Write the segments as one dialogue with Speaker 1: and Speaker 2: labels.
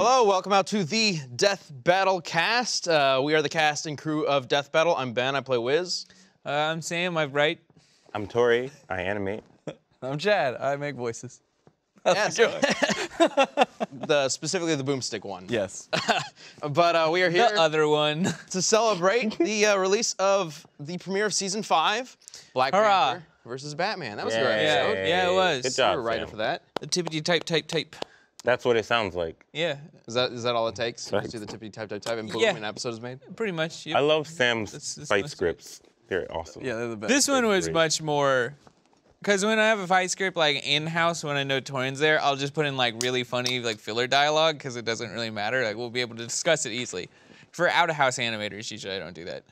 Speaker 1: Hello, welcome out to the Death Battle cast. We are the cast and crew of Death Battle. I'm Ben, I play Wiz.
Speaker 2: I'm Sam, I write.
Speaker 3: I'm Tori, I animate.
Speaker 4: I'm Chad, I make voices.
Speaker 1: Yes. Specifically the boomstick one.
Speaker 4: Yes.
Speaker 1: But we are here
Speaker 2: The other one.
Speaker 1: to celebrate the release of the premiere of Season 5, Black
Speaker 2: Hurrah.
Speaker 1: Panther versus Batman. That was a good
Speaker 3: Yay.
Speaker 1: episode.
Speaker 2: Yeah, it was.
Speaker 3: Good
Speaker 1: You
Speaker 3: job,
Speaker 1: were a writer
Speaker 3: Sam.
Speaker 1: for that.
Speaker 2: The tippity type.
Speaker 3: That's what it sounds like.
Speaker 2: Yeah,
Speaker 1: Is that all it takes?
Speaker 3: Right.
Speaker 1: Just do the tippity type, and boom,
Speaker 2: Yeah.
Speaker 1: an episode is made?
Speaker 2: pretty much.
Speaker 3: I
Speaker 2: Yep.
Speaker 3: love Sam's
Speaker 2: That's
Speaker 3: fight
Speaker 2: most of it.
Speaker 3: scripts. They're awesome.
Speaker 4: Yeah, they're the best.
Speaker 2: This one was
Speaker 3: Great.
Speaker 2: much more, because when I have a fight script like in-house, when I know Torian's there, I'll just put in like really funny like filler dialogue because it doesn't really matter. Like we'll be able to discuss it easily. For out-of-house animators, usually I don't do that.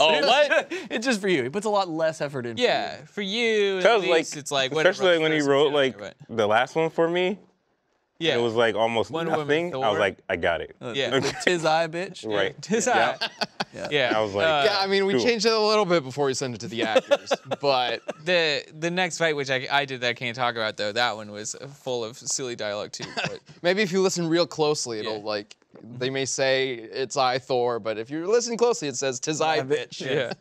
Speaker 3: Oh, what?
Speaker 4: It's just for you. He puts a lot less effort in.
Speaker 2: Yeah, for you, at
Speaker 3: Because
Speaker 2: least
Speaker 3: like,
Speaker 2: it's like whatever.
Speaker 3: especially when he wrote like
Speaker 2: but-
Speaker 3: the last one for me,
Speaker 2: yeah,
Speaker 3: it was like almost
Speaker 2: Wonder Woman,
Speaker 3: nothing. I
Speaker 2: Thor.
Speaker 3: was like, I got it.
Speaker 2: Yeah.
Speaker 4: The tis I bitch.
Speaker 3: Right.
Speaker 2: Tis
Speaker 3: Yeah.
Speaker 2: yeah.
Speaker 3: I was like,
Speaker 1: Yeah, I mean, we
Speaker 3: cool.
Speaker 1: changed it a little bit before we sent it to the actors, but
Speaker 2: The next fight, which I did that I can't talk about though, that one was full of silly dialogue too. But
Speaker 1: maybe if you listen real closely, it'll
Speaker 2: Yeah.
Speaker 1: like, they may say it's I Thor, but if you listen closely, it says tis I bitch.
Speaker 2: yeah.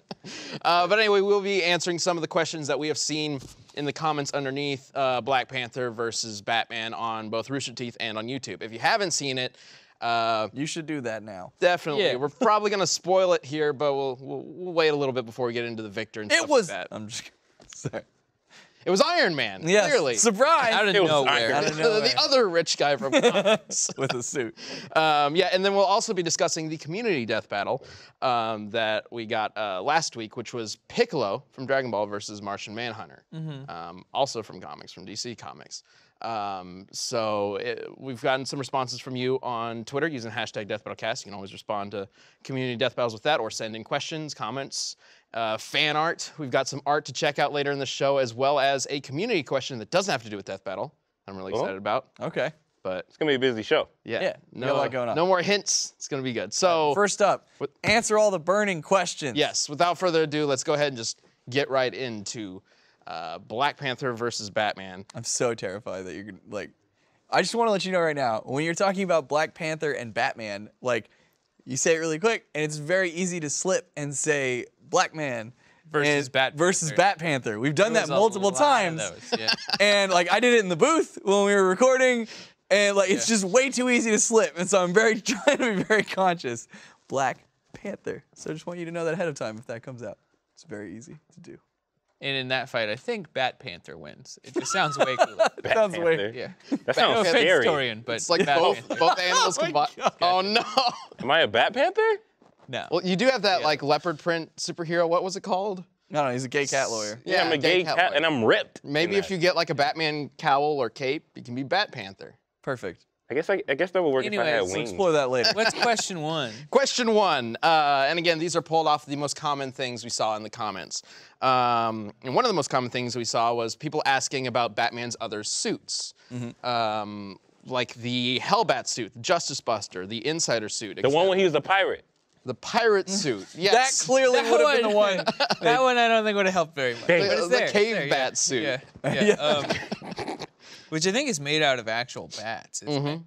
Speaker 1: But anyway, we'll be answering some of the questions that we have seen in the comments underneath Black Panther versus Batman on both Rooster Teeth and on YouTube. If you haven't seen it,
Speaker 4: You should do that now.
Speaker 1: definitely.
Speaker 2: Yeah.
Speaker 1: We're probably gonna spoil it here, but we'll wait a little bit before we get into the victor and
Speaker 4: It
Speaker 1: stuff
Speaker 4: was.
Speaker 1: like that.
Speaker 4: I'm just. Sorry.
Speaker 1: It was Iron Man,
Speaker 4: Yes.
Speaker 1: clearly.
Speaker 4: Surprise.
Speaker 2: Out of
Speaker 3: It was
Speaker 2: nowhere.
Speaker 3: Iron
Speaker 4: Out of nowhere.
Speaker 1: The other rich guy from comics.
Speaker 4: With a suit.
Speaker 1: Yeah, and then we'll also be discussing the community death battle that we got last week, which was Piccolo from Dragon Ball versus Martian Manhunter, also from comics, from DC Comics. We've gotten some responses from you on Twitter using hashtag DeathBattleCast. You can always respond to community death battles with that, or send in questions, comments, fan art. We've got some art to check out later in the show, as well as a community question that doesn't have to do with death battle. I'm really excited about,
Speaker 4: Okay.
Speaker 1: but
Speaker 3: It's gonna be a busy show.
Speaker 4: Yeah, we got a lot going on.
Speaker 1: no more hints. It's gonna be good. So
Speaker 4: First up, answer all the burning questions.
Speaker 1: yes, without further ado, let's go ahead and just get right into Black Panther versus Batman.
Speaker 4: I'm so terrified that you're gonna like. I just want to let you know right now, when you're talking about Black Panther and Batman, like, you say it really quick, and it's very easy to slip and say Black Man
Speaker 2: Versus
Speaker 4: and-
Speaker 2: Bat
Speaker 4: versus
Speaker 2: Panther.
Speaker 4: Bat Panther. We've done that
Speaker 2: There's a
Speaker 4: multiple
Speaker 2: lot of
Speaker 4: times,
Speaker 2: those, yeah.
Speaker 4: and like I did it in the booth when we were recording, and like it's just way too easy to slip, and so I'm very trying to be very conscious. Black Panther. So I just want you to know that ahead of time if that comes out. It's very easy to do.
Speaker 2: And in that fight, I think Bat Panther wins. It just sounds way cooler.
Speaker 3: Bat
Speaker 4: Sounds way-
Speaker 3: Panther.
Speaker 2: Yeah.
Speaker 3: That
Speaker 2: No
Speaker 3: sounds
Speaker 2: offense,
Speaker 3: scary.
Speaker 2: Torian, but
Speaker 1: It's like
Speaker 2: Bat
Speaker 1: both
Speaker 2: Panther.
Speaker 1: both animals
Speaker 4: my
Speaker 1: combined.
Speaker 4: God.
Speaker 1: Oh no!
Speaker 3: Am I a Bat Panther?
Speaker 2: No.
Speaker 1: Well, you do have that
Speaker 2: Yeah.
Speaker 1: like leopard print superhero. What was it called?
Speaker 4: No, he's a gay cat lawyer.
Speaker 3: Yeah, I'm a gay cat and I'm ripped.
Speaker 1: Maybe
Speaker 3: in
Speaker 1: if
Speaker 3: that.
Speaker 1: you get like a Batman cowl or cape, you can be Bat Panther.
Speaker 4: Perfect.
Speaker 3: I guess that would work if I had
Speaker 2: Anyways,
Speaker 3: wings.
Speaker 4: Explore that later.
Speaker 2: What's question one?
Speaker 1: Question one, and again, these are pulled off the most common things we saw in the comments. And one of the most common things we saw was people asking about Batman's other suits. Like the Hellbat suit, the Justice Buster, the Insider suit.
Speaker 3: The one when he was a pirate.
Speaker 1: The pirate suit,
Speaker 4: That
Speaker 1: yes.
Speaker 4: clearly would have been the one.
Speaker 2: That one I don't think would have helped very much.
Speaker 3: Dang.
Speaker 2: But it's
Speaker 1: The
Speaker 2: there,
Speaker 1: cave
Speaker 2: there,
Speaker 1: bat
Speaker 2: yeah.
Speaker 1: suit.
Speaker 2: Yeah. Which I think is made out of actual bats. Isn't it?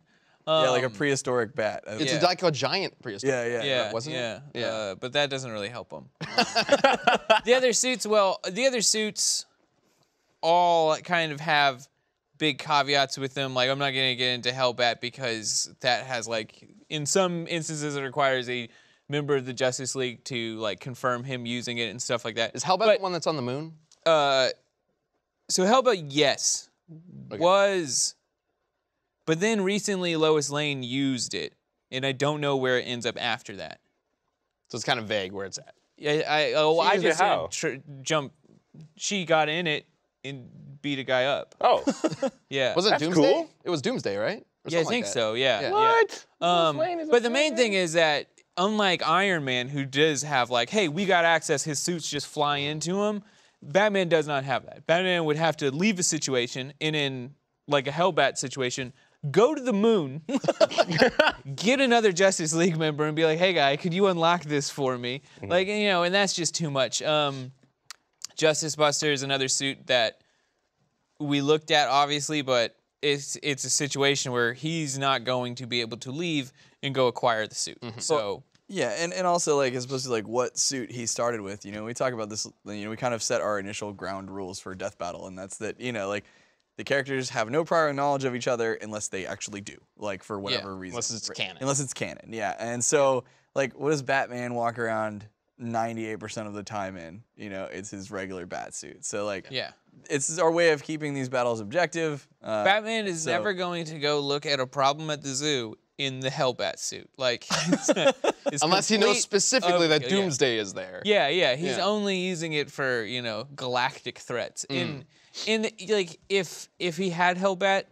Speaker 4: Yeah, like a prehistoric bat.
Speaker 1: It's
Speaker 2: Yeah.
Speaker 1: like a giant prehistoric.
Speaker 4: Yeah, yeah.
Speaker 2: Yeah,
Speaker 1: wasn't it?
Speaker 2: yeah,
Speaker 1: Yeah.
Speaker 2: but that doesn't really help them. The other suits, all kind of have big caveats with them. Like I'm not gonna get into Hellbat because that has like, in some instances, it requires a member of the Justice League to like confirm him using it and stuff like that.
Speaker 1: Is Hellbat
Speaker 2: But-
Speaker 1: the one that's on the moon?
Speaker 2: So Hellbat, yes, was, but then recently Lois Lane used it, and I don't know where it ends up after that.
Speaker 1: So it's kind of vague where it's at.
Speaker 2: I
Speaker 3: used it
Speaker 2: just
Speaker 3: how?
Speaker 2: jump. She got in it and beat a guy up.
Speaker 3: Oh,
Speaker 2: Yeah.
Speaker 1: Was it
Speaker 3: That's
Speaker 1: Doomsday?
Speaker 3: cool.
Speaker 1: It was Doomsday, right? Or
Speaker 2: Yeah, I
Speaker 1: something like
Speaker 2: think
Speaker 1: that.
Speaker 2: so. Yeah.
Speaker 1: Yeah.
Speaker 3: what?
Speaker 2: Yeah.
Speaker 3: Bruce Wayne is a
Speaker 2: But the main
Speaker 3: pirate?
Speaker 2: thing is that unlike Iron Man, who does have like, hey, we got access, his suits just fly into him. Batman does not have that. Batman would have to leave a situation, and in like a Hellbat situation, go to the moon, get another Justice League member, and be like, hey, guy, could you unlock this for me? Like, you know, and that's just too much. Justice Buster is another suit that we looked at, obviously, but it's a situation where he's not going to be able to leave and go acquire the suit. So
Speaker 4: Yeah, and also like as opposed to like what suit he started with, you know, we talk about this, you know, we kind of set our initial ground rules for Death Battle, and that's that, you know, like the characters have no prior knowledge of each other unless they actually do, like for whatever reason.
Speaker 1: Unless it's canon.
Speaker 4: Unless it's canon, yeah. And so like what does Batman walk around 98% of the time in? You know, it's his regular bat suit. So like
Speaker 2: yeah.
Speaker 4: it's our way of keeping these battles objective.
Speaker 2: Batman is
Speaker 4: so-
Speaker 2: never going to go look at a problem at the zoo in the Hellbat suit. Like, it's
Speaker 1: Unless he knows
Speaker 2: complete-
Speaker 1: specifically that
Speaker 2: yeah.
Speaker 1: Doomsday is there.
Speaker 2: Yeah, yeah. He's
Speaker 1: Yeah.
Speaker 2: only using it for, you know, galactic threats. In like if he had Hellbat,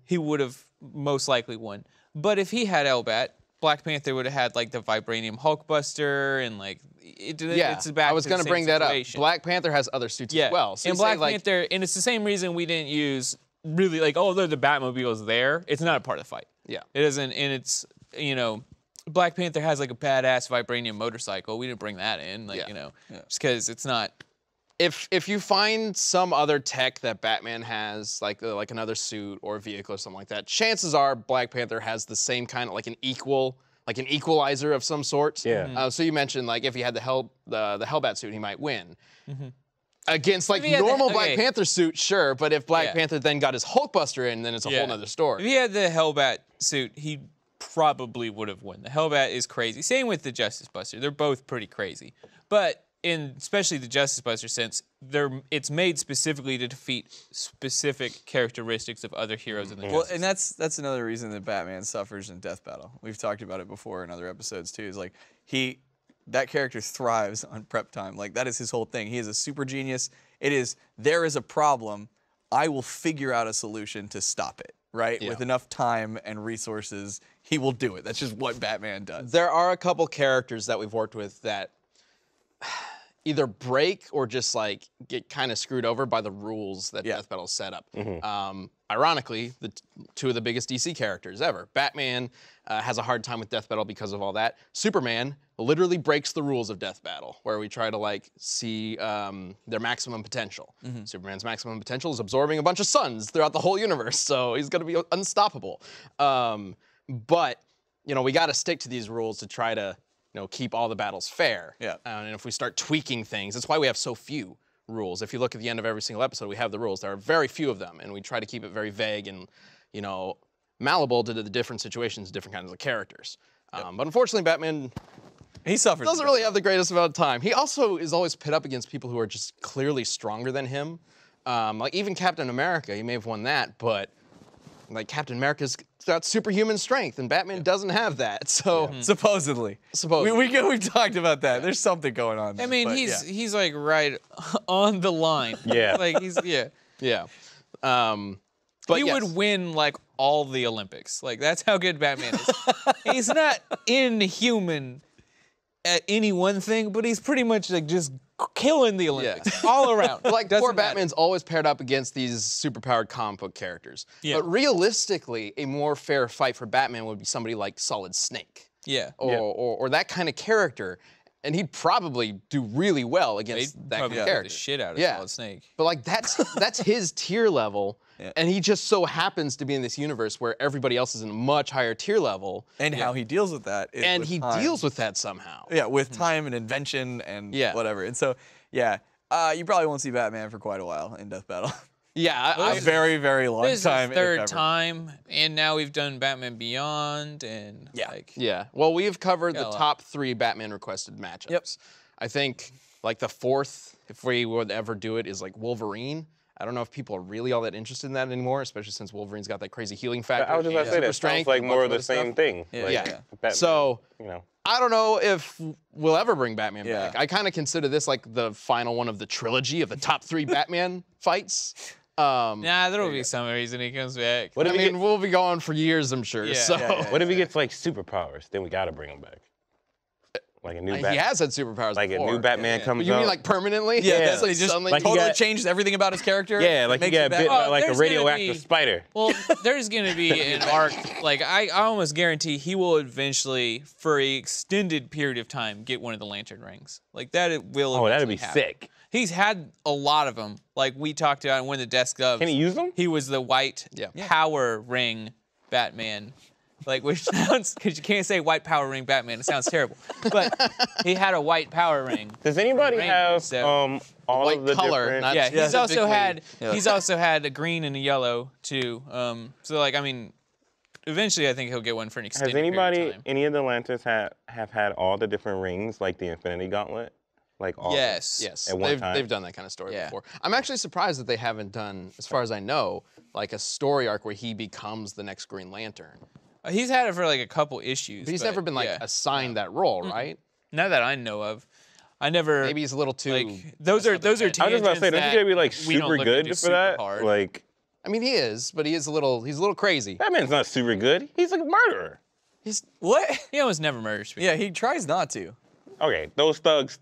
Speaker 2: he would have most likely won. But if he had Hellbat, Black Panther would have had like the Vibranium Hulkbuster and like
Speaker 1: Yeah,
Speaker 2: it's back
Speaker 1: I was
Speaker 2: to the
Speaker 1: gonna
Speaker 2: same
Speaker 1: bring that up.
Speaker 2: situation.
Speaker 1: Black Panther has other suits
Speaker 2: Yeah.
Speaker 1: as well. So
Speaker 2: and
Speaker 1: you say,
Speaker 2: Black
Speaker 1: like,
Speaker 2: Panther, and it's the same reason we didn't use really like, oh, the Batmobile's there. It's not a part of the fight.
Speaker 1: Yeah.
Speaker 2: It isn't, and it's, you know, Black Panther has like a badass vibranium motorcycle. We didn't bring that in, like,
Speaker 1: Yeah.
Speaker 2: you know, just because it's not.
Speaker 1: if you find some other tech that Batman has, like another suit or vehicle or something like that, chances are Black Panther has the same kind of like an equalizer of some sort.
Speaker 3: Yeah.
Speaker 1: So you mentioned like if he had the Hellbat suit, he might win. Against like
Speaker 2: If he had the-
Speaker 1: normal
Speaker 2: okay.
Speaker 1: Black Panther suit, sure, but if Black
Speaker 2: Yeah.
Speaker 1: Panther then got his Hulkbuster in, then it's a
Speaker 2: Yeah.
Speaker 1: whole nother
Speaker 2: If
Speaker 1: story.
Speaker 2: he had the Hellbat suit, he probably would have won. The Hellbat is crazy. Same with the Justice Buster. They're both pretty crazy. But in especially the Justice Buster sense, it's made specifically to defeat specific characteristics of other heroes in the
Speaker 4: Well,
Speaker 2: Justice.
Speaker 4: and that's another reason that Batman suffers in Death Battle. We've talked about it before in other episodes too. Is like that character thrives on prep time. Like that is his whole thing. He is a super genius. It is there is a problem. I will figure out a solution to stop it. Right?
Speaker 1: Yeah.
Speaker 4: With enough time and resources, he will do it. That's just what Batman does.
Speaker 1: There are a couple characters that we've worked with that either break or just like get kind of screwed over by the rules that Death Battle set up. Ironically, two of the biggest DC characters ever. Batman has a hard time with Death Battle because of all that. Superman literally breaks the rules of Death Battle, where we try to like see their maximum potential. Superman's maximum potential is absorbing a bunch of suns throughout the whole universe, so he's gonna be unstoppable. But you know, we got to stick to these rules to try to keep all the battles fair.
Speaker 4: Yeah.
Speaker 1: And if we start tweaking things, that's why we have so few rules. If you look at the end of every single episode, we have the rules. There are very few of them, and we try to keep it very vague and, malleable to the different situations, different kinds of characters. But unfortunately, Batman
Speaker 4: He suffers.
Speaker 1: doesn't really have the greatest amount of time. He also is always pit up against people who are just clearly stronger than him. Like even Captain America, he may have won that, but like Captain America's got superhuman strength, and Batman doesn't have that. So
Speaker 4: Supposedly. We've talked about that. There's something going on there.
Speaker 2: I mean,
Speaker 4: but
Speaker 2: he's like right on the line.
Speaker 3: Yeah.
Speaker 2: Like
Speaker 1: yeah. But
Speaker 2: he
Speaker 1: yes.
Speaker 2: would win like all the Olympics. Like that's how good Batman is. He's not inhuman at any one thing, but he's pretty much like just killing the Olympics all around.
Speaker 1: Like
Speaker 2: Doesn't
Speaker 1: poor
Speaker 2: matter.
Speaker 1: Batman's always paired up against these superpowered comic book characters.
Speaker 2: Yeah.
Speaker 1: But realistically, a more fair fight for Batman would be somebody like Solid Snake.
Speaker 2: Yeah.
Speaker 1: Or that kind of character. And he'd probably do really well against that kind
Speaker 2: Probably
Speaker 1: of
Speaker 2: beat
Speaker 1: character.
Speaker 2: the shit out of
Speaker 1: Yeah.
Speaker 2: Solid Snake.
Speaker 1: But like that's his tier level, and he just so happens to be in this universe where everybody else is in a much higher tier level,
Speaker 4: And how he deals with that. Is
Speaker 1: and
Speaker 4: with
Speaker 1: he
Speaker 4: time.
Speaker 1: deals with that somehow.
Speaker 4: Yeah, with time and invention and
Speaker 1: Yeah.
Speaker 4: whatever. And so, you probably won't see Batman for quite a while in Death Battle.
Speaker 1: Yeah,
Speaker 4: A very, very long
Speaker 2: This is
Speaker 4: time.
Speaker 2: the
Speaker 4: if
Speaker 2: third
Speaker 4: ever.
Speaker 2: time, and now we've done Batman Beyond, and
Speaker 1: yeah. Well, we've covered the
Speaker 2: Got a lot.
Speaker 1: top 3 Batman requested matchups.
Speaker 4: Yep.
Speaker 1: I think like the fourth, if we would ever do it, is like Wolverine. I don't know if people are really all that interested in that anymore, especially since Wolverine's got that crazy healing factor.
Speaker 3: I was just about to say
Speaker 1: super
Speaker 3: that
Speaker 1: strength,
Speaker 3: sounds like
Speaker 1: a
Speaker 3: more
Speaker 1: bunch
Speaker 3: of the
Speaker 1: other stuff.
Speaker 3: same thing.
Speaker 4: Yeah.
Speaker 3: Like,
Speaker 1: Yeah.
Speaker 3: Batman,
Speaker 1: So
Speaker 3: you know.
Speaker 1: I don't know if we'll ever bring Batman
Speaker 4: Yeah.
Speaker 1: back. I kind of consider this like the final one of the trilogy of the top 3 Batman fights.
Speaker 2: Nah, there will be some reason he comes back.
Speaker 3: What
Speaker 1: I
Speaker 3: if he
Speaker 1: mean,
Speaker 3: get-
Speaker 1: we'll be going for years, I'm sure.
Speaker 2: Yeah.
Speaker 1: So
Speaker 4: Yeah,
Speaker 3: What if he gets like superpowers? Then we gotta bring him back. Like a new
Speaker 1: He has had superpowers
Speaker 3: like
Speaker 1: before.
Speaker 3: a new Batman comes
Speaker 1: You
Speaker 3: out.
Speaker 1: mean like permanently?
Speaker 4: Yeah,
Speaker 3: Yeah.
Speaker 4: that's what he just
Speaker 1: Suddenly
Speaker 3: Like he
Speaker 4: totally
Speaker 3: got-
Speaker 4: changed everything about his character.
Speaker 3: Yeah, like he
Speaker 4: Makes
Speaker 3: got
Speaker 4: it
Speaker 3: bit
Speaker 4: Batman.
Speaker 3: by like a
Speaker 2: there's gonna
Speaker 3: radioactive
Speaker 2: be-
Speaker 3: spider.
Speaker 2: Well, there's going to be an arc. Like, I almost guarantee he will eventually, for a extended period of time, get one of the lantern rings. Like, that it will
Speaker 3: Oh, that'd be
Speaker 2: eventually happen.
Speaker 3: sick.
Speaker 2: He's had a lot of them. Like, we talked about in one of the desk of.
Speaker 3: Can he use them?
Speaker 2: He was the white power ring Batman. Like, which sounds, because you can't say white power ring Batman. It sounds terrible. But he had a white power ring.
Speaker 3: Does anybody
Speaker 2: Ring,
Speaker 3: have
Speaker 2: so-
Speaker 3: all
Speaker 1: white
Speaker 3: of the
Speaker 1: color,
Speaker 3: different?
Speaker 1: not-
Speaker 2: Yeah,
Speaker 1: Yeah,
Speaker 2: he's also had
Speaker 4: Yeah.
Speaker 2: he's also had a green and a yellow too. So like I mean, eventually I think he'll get one for an
Speaker 3: Has
Speaker 2: extended period of
Speaker 3: anybody,
Speaker 2: time.
Speaker 3: any of the lanterns have had all the different rings, like the Infinity Gauntlet, like all?
Speaker 2: Yes.
Speaker 1: Yes,
Speaker 3: At one time.
Speaker 1: they've done that kind of story
Speaker 2: Yeah.
Speaker 1: before. I'm actually surprised that they haven't done, as far as I know, like a story arc where he becomes the next Green Lantern.
Speaker 2: He's had it for like a couple issues.
Speaker 1: But he's never been like
Speaker 2: yeah.
Speaker 1: assigned that role, right?
Speaker 2: Not that I know of. I never.
Speaker 1: Maybe he's a little too.
Speaker 2: like those are
Speaker 3: I was just about to say,
Speaker 2: tangents
Speaker 3: don't you
Speaker 2: that
Speaker 3: gotta be like
Speaker 2: we don't
Speaker 3: super
Speaker 2: look
Speaker 3: good
Speaker 2: into
Speaker 3: for
Speaker 2: super
Speaker 3: that?
Speaker 2: hard.
Speaker 3: Like,
Speaker 1: I mean, he is, but he's a little crazy.
Speaker 3: Batman's not super good. He's a murderer.
Speaker 1: He's
Speaker 4: What?
Speaker 2: He almost never murders people.
Speaker 4: Yeah, he tries not to.
Speaker 3: Okay, those thugs,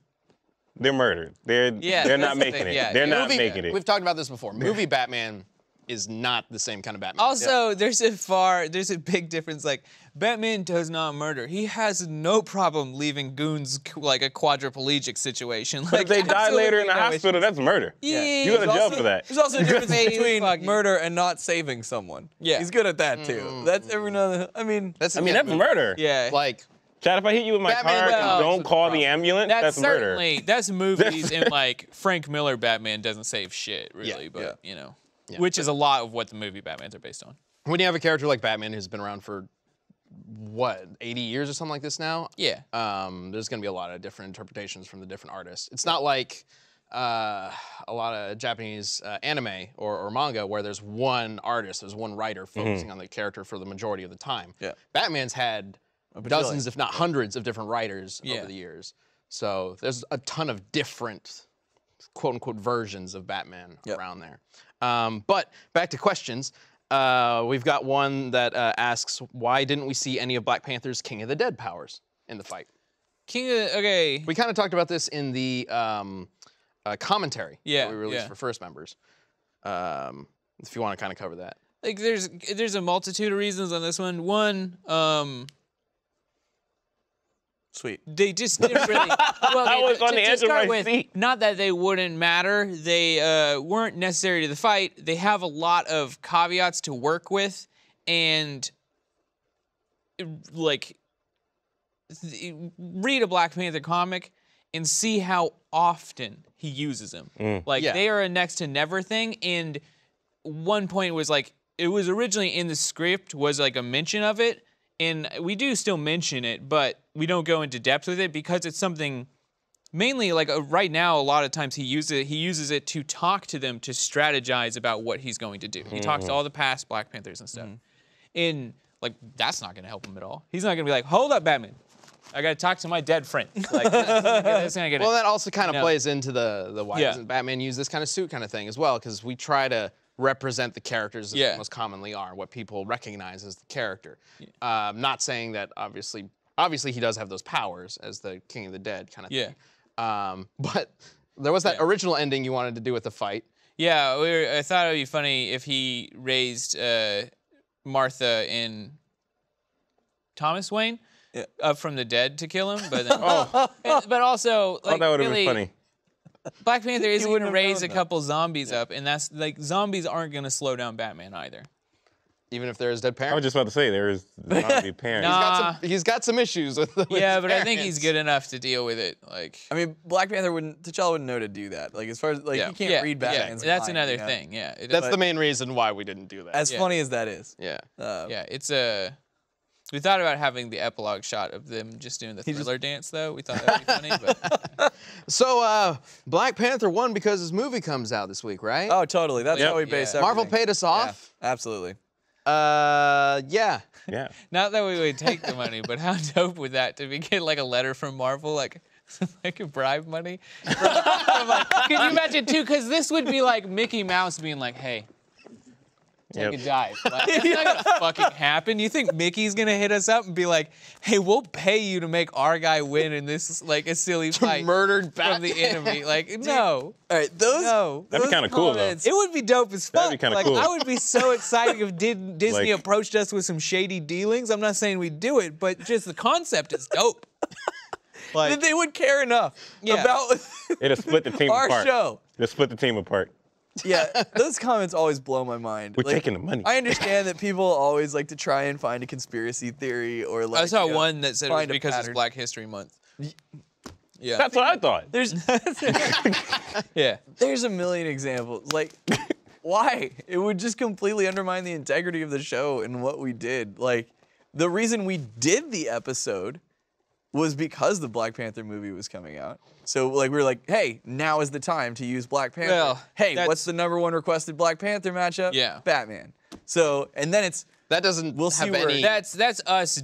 Speaker 3: they're murdered. They're
Speaker 2: Yeah,
Speaker 3: they're
Speaker 2: that's
Speaker 3: not
Speaker 2: the
Speaker 3: making
Speaker 2: thing,
Speaker 3: it.
Speaker 2: yeah.
Speaker 3: They're not
Speaker 1: movie,
Speaker 3: making it.
Speaker 1: We've talked about this before. Movie Batman is not the same kind of Batman.
Speaker 2: Also, there's a big difference. Like, Batman does not murder. He has no problem leaving goons like a quadriplegic situation.
Speaker 3: But
Speaker 2: Like,
Speaker 3: if they die later in the
Speaker 2: absolutely no
Speaker 3: hospital,
Speaker 2: issue.
Speaker 3: that's murder.
Speaker 2: Yeah,
Speaker 3: You go to
Speaker 2: he's
Speaker 3: jail
Speaker 2: also-
Speaker 3: for that.
Speaker 4: There's also a difference
Speaker 2: Hey,
Speaker 4: between
Speaker 2: fuck you.
Speaker 4: murder and not saving someone.
Speaker 2: Yeah.
Speaker 4: He's good at that too. That's every now and then. I mean,
Speaker 1: that's
Speaker 3: I mean, that's murder.
Speaker 2: Yeah.
Speaker 1: like
Speaker 3: Chad, if I hit you with my
Speaker 1: Batman
Speaker 3: car
Speaker 1: well,
Speaker 3: and don't
Speaker 1: that's
Speaker 3: call
Speaker 1: the
Speaker 3: the ambulance,
Speaker 2: That's
Speaker 3: that's murder.
Speaker 2: certainly that's movies and like Frank Miller Batman doesn't save shit really,
Speaker 1: Yeah,
Speaker 2: but you know,
Speaker 1: Yeah.
Speaker 2: which is a lot of what the movie Batmans are based on.
Speaker 1: when you have a character like Batman who's been around for what 80 years or something like this now.
Speaker 2: Yeah.
Speaker 1: There's going to be a lot of different interpretations from the different artists. It's not like a lot of Japanese anime or manga where there's one artist, there's one writer focusing on the character for the majority of the time.
Speaker 4: Yeah.
Speaker 1: Batman's had dozens, if not hundreds, of different writers
Speaker 2: Yeah.
Speaker 1: over the years. So there's a ton of different quote unquote versions of Batman around there. But back to questions. We've got one that asks, why didn't we see any of Black Panther's King of the Dead powers in the fight?
Speaker 2: Okay.
Speaker 1: We kind of talked about this in the commentary
Speaker 2: Yeah,
Speaker 1: that we released
Speaker 2: yeah.
Speaker 1: for First members. If you want to kind of cover that.
Speaker 2: Like there's a multitude of reasons on this one. One,
Speaker 4: sweet.
Speaker 2: they just didn't really. Well,
Speaker 3: I was on the edge of
Speaker 2: start
Speaker 3: my
Speaker 2: with,
Speaker 3: seat.
Speaker 2: Not that they wouldn't matter. They weren't necessary to the fight. They have a lot of caveats to work with, and like read a Black Panther comic and see how often he uses them. Like
Speaker 1: Yeah.
Speaker 2: they are a next to never thing. And one point was like it was originally in the script was like a mention of it. And we do still mention it, but we don't go into depth with it because it's something mainly like right now. A lot of times he uses it to talk to them to strategize about what he's going to do. He talks to all the past Black Panthers and stuff, and like that's not going to help him at all. He's not going to be like, "Hold up, Batman, I got to talk to my dead friend." Like, that's not gonna
Speaker 1: Well, that also kind of
Speaker 2: No.
Speaker 1: plays into the why
Speaker 2: Yeah.
Speaker 1: doesn't Batman use this kind of suit kind of thing as well, because we try to represent the characters as
Speaker 2: Yeah.
Speaker 1: they most commonly are, what people recognize as the character. Not saying that obviously he does have those powers as the King of the Dead kind of
Speaker 2: Yeah.
Speaker 1: thing. But there was that original ending you wanted to do with the fight.
Speaker 2: Yeah, I thought it would be funny if he raised Martha and Thomas Wayne up from the dead to kill him, but then, but also
Speaker 3: Oh,
Speaker 2: like
Speaker 3: that would have
Speaker 2: really,
Speaker 3: been funny.
Speaker 2: Black Panther is going
Speaker 4: wouldn't
Speaker 2: to
Speaker 4: have
Speaker 2: raise a
Speaker 4: known that.
Speaker 2: couple zombies up, and that's like zombies aren't going to slow down Batman either.
Speaker 1: Even if there is dead
Speaker 3: I
Speaker 1: parents.
Speaker 3: was just about to say there is zombie parents.
Speaker 2: Nah.
Speaker 1: He's got some issues with the
Speaker 2: Yeah,
Speaker 1: his
Speaker 2: but I think he's
Speaker 1: parents.
Speaker 2: good enough to deal with it. Like,
Speaker 4: I mean, Black Panther T'Challa wouldn't know to do that. Like as far as like
Speaker 1: Yeah.
Speaker 4: you can't
Speaker 2: yeah,
Speaker 4: read
Speaker 2: yeah,
Speaker 4: Batman's
Speaker 2: that's
Speaker 4: mind,
Speaker 2: another
Speaker 4: you know?
Speaker 2: thing. Yeah, it
Speaker 1: That's
Speaker 2: is.
Speaker 1: the main reason why we didn't do that.
Speaker 4: As
Speaker 2: Yeah.
Speaker 4: funny as that is.
Speaker 1: yeah.
Speaker 2: Yeah, it's a. We thought about having the epilogue shot of them just doing the Thriller dance, though. We thought that would be funny, but
Speaker 1: So Black Panther won because his movie comes out this week, right?
Speaker 4: Oh, totally. That's how we base
Speaker 2: Yeah.
Speaker 4: everything.
Speaker 1: Marvel paid us
Speaker 4: Yeah,
Speaker 1: off.
Speaker 4: absolutely.
Speaker 1: Yeah.
Speaker 3: Yeah.
Speaker 2: not that we would take the money, but how dope would that to be get like a letter from Marvel, like a bribe money? From, like, could you imagine too? Because this would be like Mickey Mouse being like, "Hey,
Speaker 1: take a dive. Like,
Speaker 2: It's not gonna fucking happen. You think Mickey's gonna hit us up and be like, "Hey, we'll pay you to make our guy win in this like a silly fight
Speaker 1: murdered
Speaker 2: from the
Speaker 1: Batman.
Speaker 2: enemy"? Like, no,
Speaker 4: All right, those.
Speaker 2: no.
Speaker 3: That'd be kind of cool though.
Speaker 4: comments-
Speaker 2: It would be dope as fuck.
Speaker 3: That'd be kinda
Speaker 2: like,
Speaker 3: cool.
Speaker 2: I would be so excited if Disney
Speaker 3: Like-
Speaker 2: approached us with some shady dealings. I'm not saying we'd do it, but just the concept is dope. Like,
Speaker 4: That they would care enough
Speaker 2: Yeah.
Speaker 4: about
Speaker 3: It'll split the team
Speaker 4: our
Speaker 3: apart.
Speaker 4: show.
Speaker 3: It'll split the team apart.
Speaker 4: Yeah, those comments always blow my mind.
Speaker 3: We're taking the money.
Speaker 4: I understand that people always like to try and find a conspiracy theory or like.
Speaker 2: I saw
Speaker 4: you know,
Speaker 2: one that said it was
Speaker 4: find a
Speaker 2: because it's
Speaker 4: pattern.
Speaker 2: Black History Month. Yeah.
Speaker 3: That's what I thought.
Speaker 4: There's
Speaker 2: Yeah.
Speaker 4: there's a million examples. Like, why? It would just completely undermine the integrity of the show and what we did. Like, the reason we did the episode was because the Black Panther movie was coming out. So like we were like, hey, now is the time to use Black Panther.
Speaker 2: Well,
Speaker 4: hey,
Speaker 2: that's-
Speaker 4: what's the #1 requested Black Panther matchup?
Speaker 2: Yeah.
Speaker 4: Batman. So and then it's
Speaker 1: That doesn't
Speaker 4: We'll see
Speaker 1: have
Speaker 4: where-
Speaker 1: any.
Speaker 2: That's us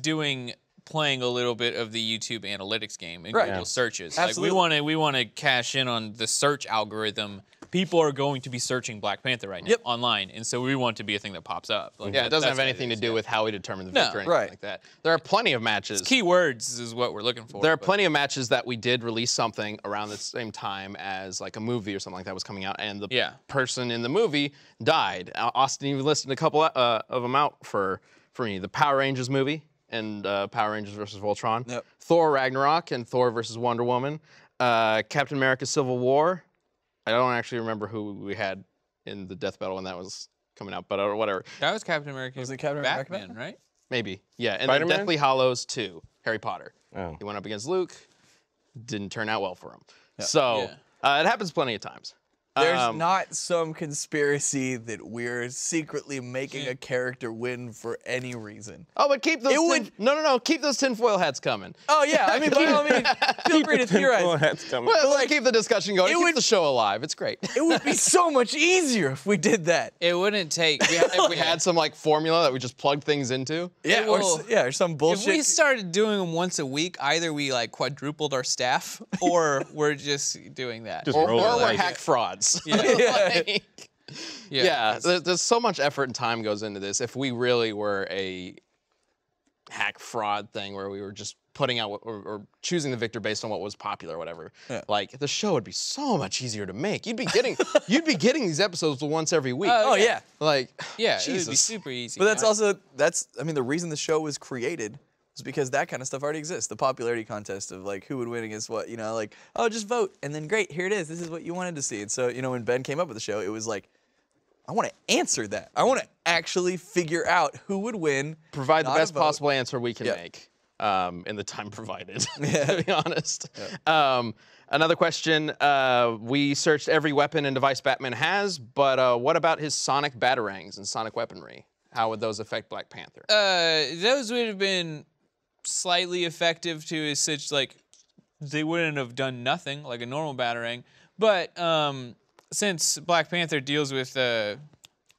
Speaker 2: playing a little bit of the YouTube analytics game and
Speaker 4: Right.
Speaker 2: Google
Speaker 4: Yeah.
Speaker 2: searches.
Speaker 4: Absolutely.
Speaker 2: Like we want to cash in on the search algorithm. People are going to be searching Black Panther right now
Speaker 4: Yep.
Speaker 2: online, and so we want to be a thing that pops up. Like,
Speaker 1: yeah, it doesn't
Speaker 2: that's
Speaker 1: have
Speaker 2: what
Speaker 1: anything to
Speaker 2: is,
Speaker 1: do
Speaker 2: yeah.
Speaker 1: with how we determine the
Speaker 2: No.
Speaker 1: victor or anything
Speaker 4: Right.
Speaker 1: like that. There are plenty of matches.
Speaker 2: Keywords is what we're looking for.
Speaker 1: There are
Speaker 2: but-
Speaker 1: plenty of matches that we did release something around the same time as like a movie or something like that was coming out, and the
Speaker 2: Yeah.
Speaker 1: person in the movie died. Austin even listed a couple of them out for me. The Power Rangers movie and Power Rangers versus Voltron.
Speaker 4: Yep.
Speaker 1: Thor Ragnarok and Thor versus Wonder Woman. Captain America Civil War. I don't actually remember who we had in the death battle when that was coming out, but whatever.
Speaker 2: That was Captain America.
Speaker 4: Was it Captain America?
Speaker 2: Batman, right?
Speaker 1: Maybe. Yeah, and then
Speaker 3: Spider-Man?
Speaker 1: Deathly Hallows 2, Harry Potter.
Speaker 3: Oh.
Speaker 1: He went up against Luke. Didn't turn out well for him. So it happens plenty of times.
Speaker 4: there's not some conspiracy that we're secretly making a character win for any reason.
Speaker 1: Oh, but keep those.
Speaker 4: It would-
Speaker 1: No. Keep those tinfoil hats coming.
Speaker 4: Oh yeah, I mean by all means, feel free to
Speaker 3: Tinfoil
Speaker 4: theorize.
Speaker 3: hats coming.
Speaker 1: Well,
Speaker 4: like,
Speaker 1: keep the discussion going.
Speaker 4: it
Speaker 1: Keep
Speaker 4: would-
Speaker 1: the show alive. It's great.
Speaker 4: It would be so much easier if we did that.
Speaker 2: It wouldn't take.
Speaker 1: If we had some like formula that we just plugged things into.
Speaker 4: Yeah,
Speaker 2: Well,
Speaker 4: or some
Speaker 2: If
Speaker 4: bullshit.
Speaker 2: we started doing them once a week, either we like quadrupled our staff, or we're just doing that.
Speaker 3: Just
Speaker 1: Or
Speaker 3: roll
Speaker 1: we're
Speaker 3: with it.
Speaker 1: hack frauds.
Speaker 2: Yeah.
Speaker 1: Like, yeah, there's so much effort and time goes into this. If we really were a hack fraud thing where we were just putting out or choosing the victor based on what was popular or whatever, like the show would be so much easier to make. You'd be getting these episodes once every week.
Speaker 4: Oh yeah.
Speaker 1: Like
Speaker 2: Yeah, it would be
Speaker 1: Jesus.
Speaker 2: super easy.
Speaker 4: But that's I mean the reason the show was created was because that kind of stuff already exists. The popularity contest of like who would win against what, you know, like, oh just vote and then great, here it is. This is what you wanted to see. And so, you know, when Ben came up with the show, it was like, I want to answer that. I want to actually figure out who would win.
Speaker 1: Provide the
Speaker 4: not a
Speaker 1: best
Speaker 4: vote.
Speaker 1: possible answer we can
Speaker 4: Yeah.
Speaker 1: make in the time provided, to be honest. Another question, we searched every weapon and device Batman has, but what about his sonic batarangs and sonic weaponry? How would those affect Black Panther?
Speaker 2: Those would have been slightly effective to such like they wouldn't have done nothing like a normal batarang. But since Black Panther deals with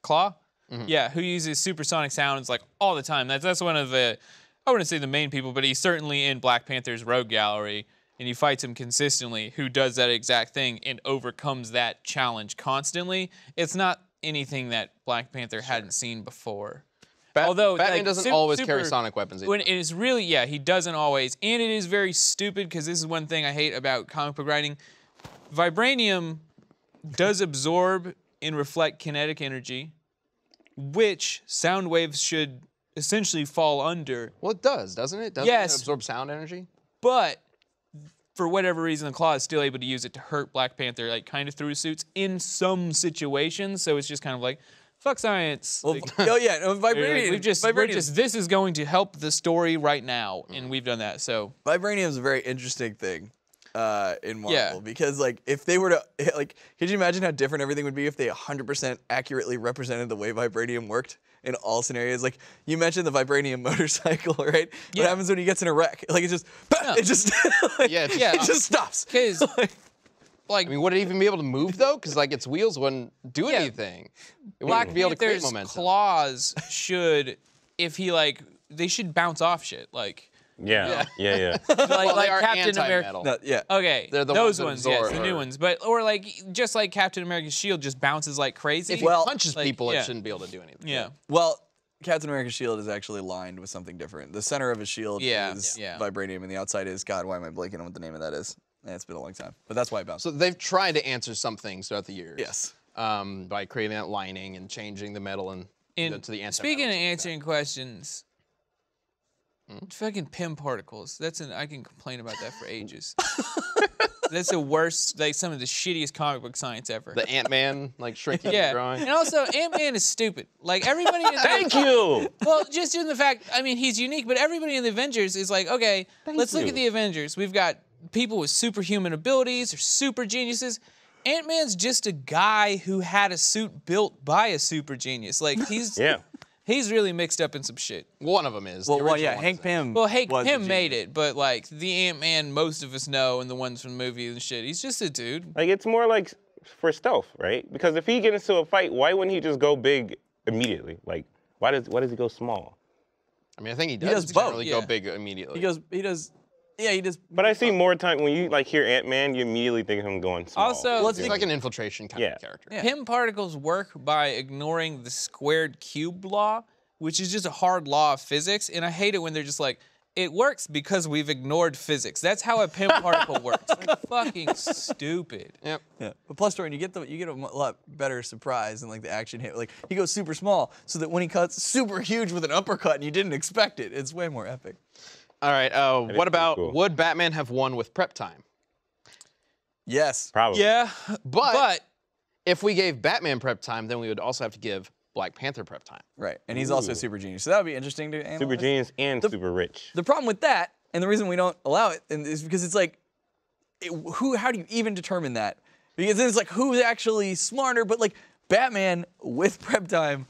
Speaker 2: Claw, who uses supersonic sounds like all the time. That's one of the, I wouldn't say the main people, but he's certainly in Black Panther's rogue gallery, and he fights him consistently. Who does that exact thing and overcomes that challenge constantly? It's not anything that Black Panther hadn't seen before. Although
Speaker 1: Batman
Speaker 2: like,
Speaker 1: doesn't always carry
Speaker 2: super-
Speaker 1: sonic weapons either.
Speaker 2: When it is really, he doesn't always. And it is very stupid because this is one thing I hate about comic book writing. Vibranium does absorb and reflect kinetic energy, which sound waves should essentially fall under.
Speaker 1: Well, it does, doesn't it? Doesn't
Speaker 2: Yes.
Speaker 1: it absorb sound energy?
Speaker 2: But for whatever reason, the Claw is still able to use it to hurt Black Panther, like kind of through his suits in some situations. So it's just kind of like, fuck science.
Speaker 4: Well,
Speaker 2: Like,
Speaker 4: oh yeah, no,
Speaker 2: we're
Speaker 4: Vibranium.
Speaker 2: this is going to help the story right now, and we've done that. So
Speaker 4: Vibranium is a very interesting thing in Marvel
Speaker 2: Yeah.
Speaker 4: because like if they were to like, could you imagine how different everything would be if they 100% accurately represented the way Vibranium worked in all scenarios? Like you mentioned the Vibranium motorcycle, right?
Speaker 2: Yeah.
Speaker 4: What happens when he gets in a wreck? Like it just, it just, like,
Speaker 1: Yeah, it
Speaker 4: it just stops.
Speaker 2: because like
Speaker 1: I mean, would it even be able to move though? Because like its wheels wouldn't do anything. It
Speaker 2: Black
Speaker 1: wouldn't be able to create
Speaker 2: Panther's
Speaker 1: momentum.
Speaker 2: claws should, if he like, they should bounce off shit. Like
Speaker 3: Yeah.
Speaker 2: like
Speaker 1: Well, they are
Speaker 2: Captain America.
Speaker 1: anti-metal.
Speaker 4: No, yeah.
Speaker 2: Okay,
Speaker 1: They're the
Speaker 2: those
Speaker 1: ones
Speaker 2: ones,
Speaker 1: that
Speaker 2: yes,
Speaker 1: absorb
Speaker 2: the new
Speaker 1: or-
Speaker 2: ones. But or like just like Captain America's shield just bounces like crazy.
Speaker 1: If he
Speaker 4: Well,
Speaker 1: punches
Speaker 2: like,
Speaker 1: people,
Speaker 2: yeah.
Speaker 1: it shouldn't be able to do anything.
Speaker 2: yeah.
Speaker 4: Well, Captain America's shield is actually lined with something different. The center of his shield
Speaker 2: Yeah,
Speaker 4: is
Speaker 2: yeah.
Speaker 4: vibranium, and the outside is, God, why am I blanking on what the name of that is? It's been a long time. But that's why it bounced.
Speaker 1: So they've tried to answer some things throughout the years.
Speaker 4: Yes.
Speaker 1: By creating that lining and changing the metal and to the anti-metal.
Speaker 2: Speaking of
Speaker 1: and stuff like that.
Speaker 2: answering questions, fucking PIM particles. I can complain about that for ages. That's the worst, like some of the shittiest comic book science ever.
Speaker 1: The Ant-Man like shrinking
Speaker 2: yeah,
Speaker 1: and growing.
Speaker 2: and also Ant-Man is stupid. Like everybody in the
Speaker 3: Thank you.
Speaker 2: Well, just in the fact, I mean, he's unique, but everybody in the Avengers is like, okay, let's look
Speaker 3: you.
Speaker 2: at the Avengers. We've got people with superhuman abilities or super geniuses. Ant-Man's just a guy who had a suit built by a super genius. Like he's
Speaker 3: Yeah.
Speaker 2: he's really mixed up in some shit.
Speaker 1: One of them is.
Speaker 4: Well,
Speaker 1: The
Speaker 4: yeah,
Speaker 1: original one
Speaker 4: Hank
Speaker 1: is.
Speaker 4: Pym.
Speaker 2: Well, Hank
Speaker 4: was
Speaker 2: Pym
Speaker 4: the
Speaker 2: made
Speaker 4: genius.
Speaker 2: it, but like the Ant-Man most of us know and the ones from the movies and shit, he's just a dude.
Speaker 3: Like it's more like for stealth, right? Because if he gets into a fight, why wouldn't he just go big immediately? Like why does he go small?
Speaker 1: I mean, I think he does,
Speaker 4: does both,
Speaker 1: generally
Speaker 2: yeah.
Speaker 1: go big immediately.
Speaker 4: He does. Yeah, he does.
Speaker 3: But I see more time when you like hear Ant-Man, you immediately think of him going small.
Speaker 2: Also,
Speaker 4: Let's
Speaker 1: He's
Speaker 4: think-
Speaker 1: like an infiltration kind
Speaker 3: Yeah.
Speaker 1: of character.
Speaker 4: Yeah.
Speaker 2: PIM particles work by ignoring the squared cube law, which is just a hard law of physics. And I hate it when they're just like, it works because we've ignored physics. That's how a PIM particle works. Like, fucking stupid.
Speaker 1: Yep.
Speaker 4: Yeah, but plus, Torian, you get a lot better surprise in like the action hit. Like he goes super small, so that when he cuts super huge with an uppercut and you didn't expect it, it's way more epic.
Speaker 1: All right.
Speaker 3: is
Speaker 1: What
Speaker 3: pretty
Speaker 1: about
Speaker 3: cool.
Speaker 1: would Batman have won with prep time?
Speaker 4: Yes.
Speaker 3: Probably.
Speaker 2: Yeah,
Speaker 1: But if we gave Batman prep time, then we would also have to give Black Panther prep time.
Speaker 4: Right, and he's also a super genius, so that would be interesting to analyze.
Speaker 3: Super genius and super rich.
Speaker 4: The problem with that, and the reason we don't allow it, is because it's like, how do you even determine that? Because then it's like, who's actually smarter? But like, Batman with prep time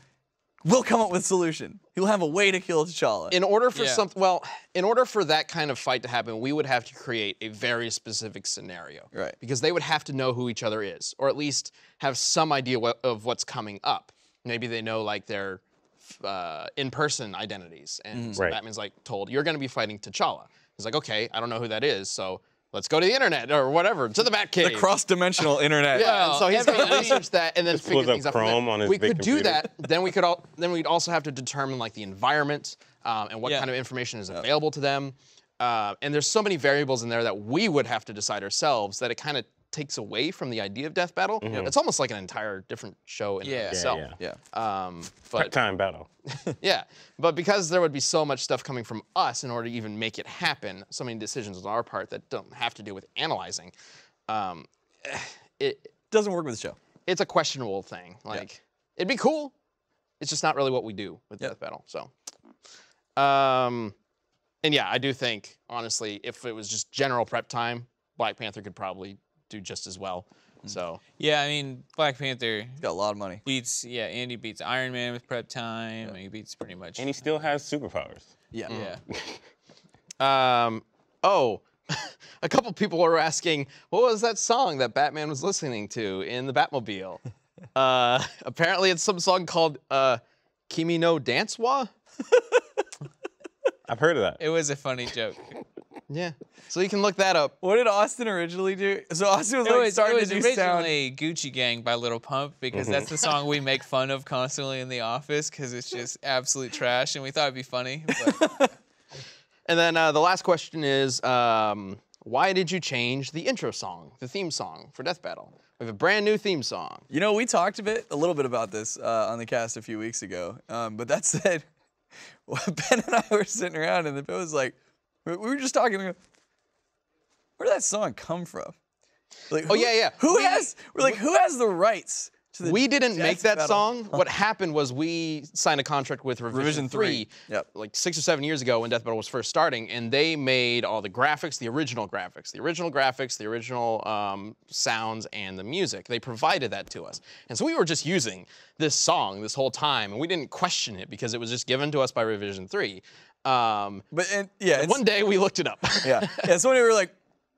Speaker 4: will come up with a solution. He'll have a way to kill T'Challa.
Speaker 1: In order for
Speaker 2: Yeah.
Speaker 1: in order for that kind of fight to happen, we would have to create a very specific scenario.
Speaker 4: Right.
Speaker 1: Because they would have to know who each other is, or at least have some idea of what's coming up. Maybe they know like their in-person identities, and so
Speaker 3: Right.
Speaker 1: Batman's like told, "You're going to be fighting T'Challa." He's like, "Okay, I don't know who that is, so let's go to the internet or whatever, to the Batcave."
Speaker 4: the cross-dimensional internet.
Speaker 1: Yeah, and
Speaker 2: Well,
Speaker 1: so he's going to
Speaker 2: every-
Speaker 1: research that and then figure
Speaker 3: pulls up
Speaker 1: things out from
Speaker 3: Chrome
Speaker 1: there.
Speaker 3: on his
Speaker 1: We
Speaker 3: big
Speaker 1: could do
Speaker 3: computer.
Speaker 1: that. Then we'd also have to determine like the environment and what
Speaker 2: Yeah.
Speaker 1: kind of information is available to them. And there's so many variables in there that we would have to decide ourselves that it kind of takes away from the idea of Death Battle. It's almost like an entire different show in and of
Speaker 2: Yeah.
Speaker 1: itself.
Speaker 3: Yeah.
Speaker 4: Yeah.
Speaker 1: But
Speaker 3: Prep time battle.
Speaker 1: yeah, but because there would be so much stuff coming from us in order to even make it happen, so many decisions on our part that don't have to do with analyzing, it
Speaker 4: Doesn't work with the show.
Speaker 1: it's a questionable thing. Like, it'd be cool. It's just not really what we do with
Speaker 4: Yep.
Speaker 1: Death Battle. So, and yeah, I do think, honestly, if it was just general prep time, Black Panther could probably do just as well. So,
Speaker 2: yeah. I mean, Black Panther
Speaker 4: He's got a lot of money.
Speaker 2: beats. Yeah, Andy beats Iron Man with prep time. And he beats pretty much.
Speaker 3: And he still has superpowers.
Speaker 4: Yeah.
Speaker 2: yeah.
Speaker 1: Oh, a couple people were asking, what was that song that Batman was listening to in the Batmobile? Apparently, it's some song called Kimi no Dance Wa.
Speaker 3: I've heard of that.
Speaker 2: It was a funny joke.
Speaker 1: Yeah, so you can look that up.
Speaker 4: What did Austin originally do? So Austin was
Speaker 2: It
Speaker 4: like
Speaker 2: was,
Speaker 4: starting
Speaker 2: it was
Speaker 4: to do sound.
Speaker 2: originally Gucci Gang by Little Pump because that's the song we make fun of constantly in the office because it's just absolute trash and we thought it'd be funny. But
Speaker 1: And then the last question is, why did you change the intro song, the theme song for Death Battle? We have a brand new theme song.
Speaker 4: You know, we talked a little bit about this on the cast a few weeks ago. But that said, Ben and I were sitting around and Ben was like, we were just talking. We go, where did that song come from? Like,
Speaker 1: Oh, yeah.
Speaker 4: Who has the rights to the
Speaker 1: We didn't
Speaker 4: Death
Speaker 1: make that
Speaker 4: Battle?
Speaker 1: song. What happened was we signed a contract with Revision 3
Speaker 4: Yep.
Speaker 1: like 6 or 7 years ago when Death Battle was first starting, and they made all the graphics, the original sounds, and the music. They provided that to us. And so we were just using this song this whole time, and we didn't question it because it was just given to us by Revision 3.
Speaker 4: But it's,
Speaker 1: One day we looked it up.
Speaker 4: yeah. So we were like,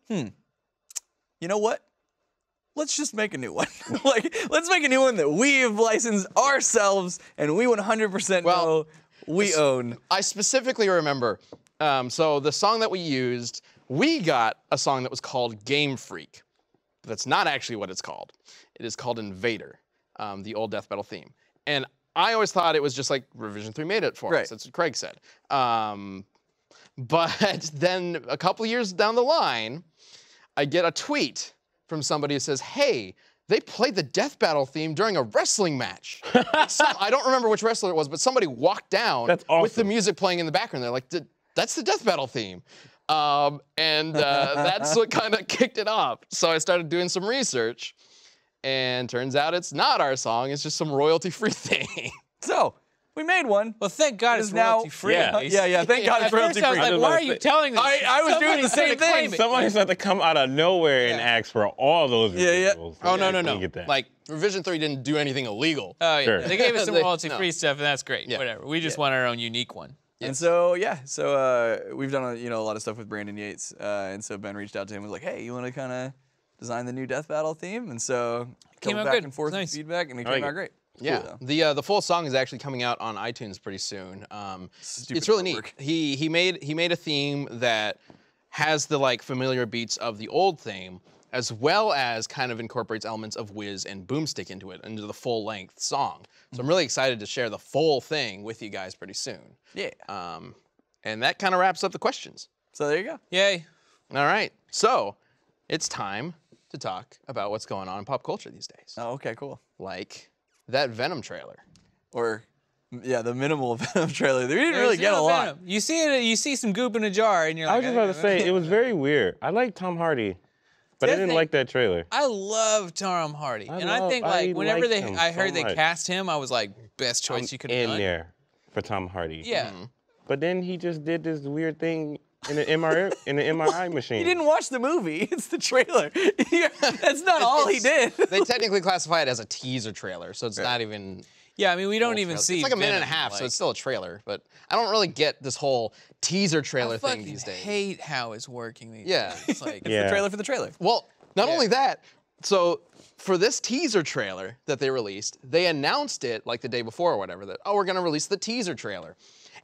Speaker 4: you know what? Let's just make a new one. Like, let's make a new one that we have licensed ourselves and we 100%
Speaker 1: Well,
Speaker 4: know we own.
Speaker 1: I specifically remember So the song that we used, we got a song that was called Game Freak. But that's not actually what it's called. It is called Invader, the old Death Battle theme. And I always thought it was just like Revision 3 made it for us. That's what Craig said. But then a couple years down the line, I get a tweet from somebody who says, hey, they played the Death Battle theme during a wrestling match. I don't remember which wrestler it was, but somebody walked down with the music playing in the background. They're like, that's the Death Battle theme. That's what kind of kicked it off. So I started doing some research, and turns out it's not our song. It's just some royalty-free thing.
Speaker 4: So we made one.
Speaker 2: Well, thank God it's
Speaker 4: now
Speaker 2: royalty free.
Speaker 4: Yeah. Thank God it's royalty
Speaker 2: I was
Speaker 4: free.
Speaker 2: like, why are you telling this?
Speaker 4: I was doing the same thing.
Speaker 3: Somebody's had to come out of nowhere and ask for all those residuals.
Speaker 1: Oh, no.
Speaker 3: Get that.
Speaker 1: Like, Revision 3 didn't do anything illegal.
Speaker 2: Oh, yeah.
Speaker 3: Sure.
Speaker 2: They gave us some
Speaker 1: They-
Speaker 2: royalty-free stuff, and that's great.
Speaker 1: Yeah.
Speaker 2: Whatever. We just want our own unique one.
Speaker 4: And so we've done a lot of stuff with Brandon Yates, and so Ben reached out to him and was like, hey, you want to kind of design the new Death Battle theme? And so
Speaker 2: Came out
Speaker 4: back
Speaker 2: good.
Speaker 4: and forth
Speaker 2: Nice.
Speaker 4: with feedback, and it
Speaker 3: I like
Speaker 4: came out
Speaker 3: it.
Speaker 4: great.
Speaker 1: Yeah,
Speaker 4: Cool, though.
Speaker 1: the full song is actually coming out on iTunes pretty soon.
Speaker 4: Stupid
Speaker 1: It's really
Speaker 4: artwork.
Speaker 1: neat. He made a theme that has the like familiar beats of the old theme, as well as kind of incorporates elements of Wiz and Boomstick into the full length song. So I'm really excited to share the full thing with you guys pretty soon.
Speaker 4: Yeah.
Speaker 1: And that kind of wraps up the questions.
Speaker 4: So there you go.
Speaker 2: Yay.
Speaker 1: All right, so it's time to talk about what's going on in pop culture these days,
Speaker 4: Oh, okay, cool.
Speaker 1: like that Venom trailer.
Speaker 4: Or, yeah, the minimal Venom trailer. They didn't
Speaker 2: There's
Speaker 4: really get a
Speaker 2: no
Speaker 4: lot.
Speaker 2: Venom. You see it. You see some goop in a jar, and you're
Speaker 3: I
Speaker 2: like,
Speaker 3: was just about to say, it was very weird. I like Tom Hardy, but I
Speaker 2: That's
Speaker 3: didn't
Speaker 2: the-
Speaker 3: like that trailer.
Speaker 2: I love Tom Hardy, and I think
Speaker 3: I
Speaker 2: like whenever
Speaker 3: like him
Speaker 2: I
Speaker 3: so
Speaker 2: heard they
Speaker 3: much.
Speaker 2: cast him, I was like, best choice you could have
Speaker 3: in
Speaker 2: done.
Speaker 3: there for Tom Hardy.
Speaker 2: Yeah.
Speaker 3: But then he just did this weird thing in the MRI machine.
Speaker 4: You didn't watch the movie. It's the trailer. That's not all he did.
Speaker 1: They technically classify it as a teaser trailer, so it's not even.
Speaker 2: Yeah, I mean, we don't even
Speaker 1: trailer.
Speaker 2: see.
Speaker 1: It's like a minute and a
Speaker 2: Venom,
Speaker 1: half, so
Speaker 2: like-
Speaker 1: it's still a trailer. But I don't really get this whole teaser trailer
Speaker 2: I
Speaker 1: thing
Speaker 2: fucking
Speaker 1: these days.
Speaker 2: hate how it's working these
Speaker 1: Yeah.
Speaker 2: days. It's like,
Speaker 3: Yeah.
Speaker 4: The trailer for the trailer.
Speaker 1: Well, not
Speaker 2: Yeah.
Speaker 1: only that. So for this teaser trailer that they released, they announced it like the day before or whatever that we're gonna release the teaser trailer,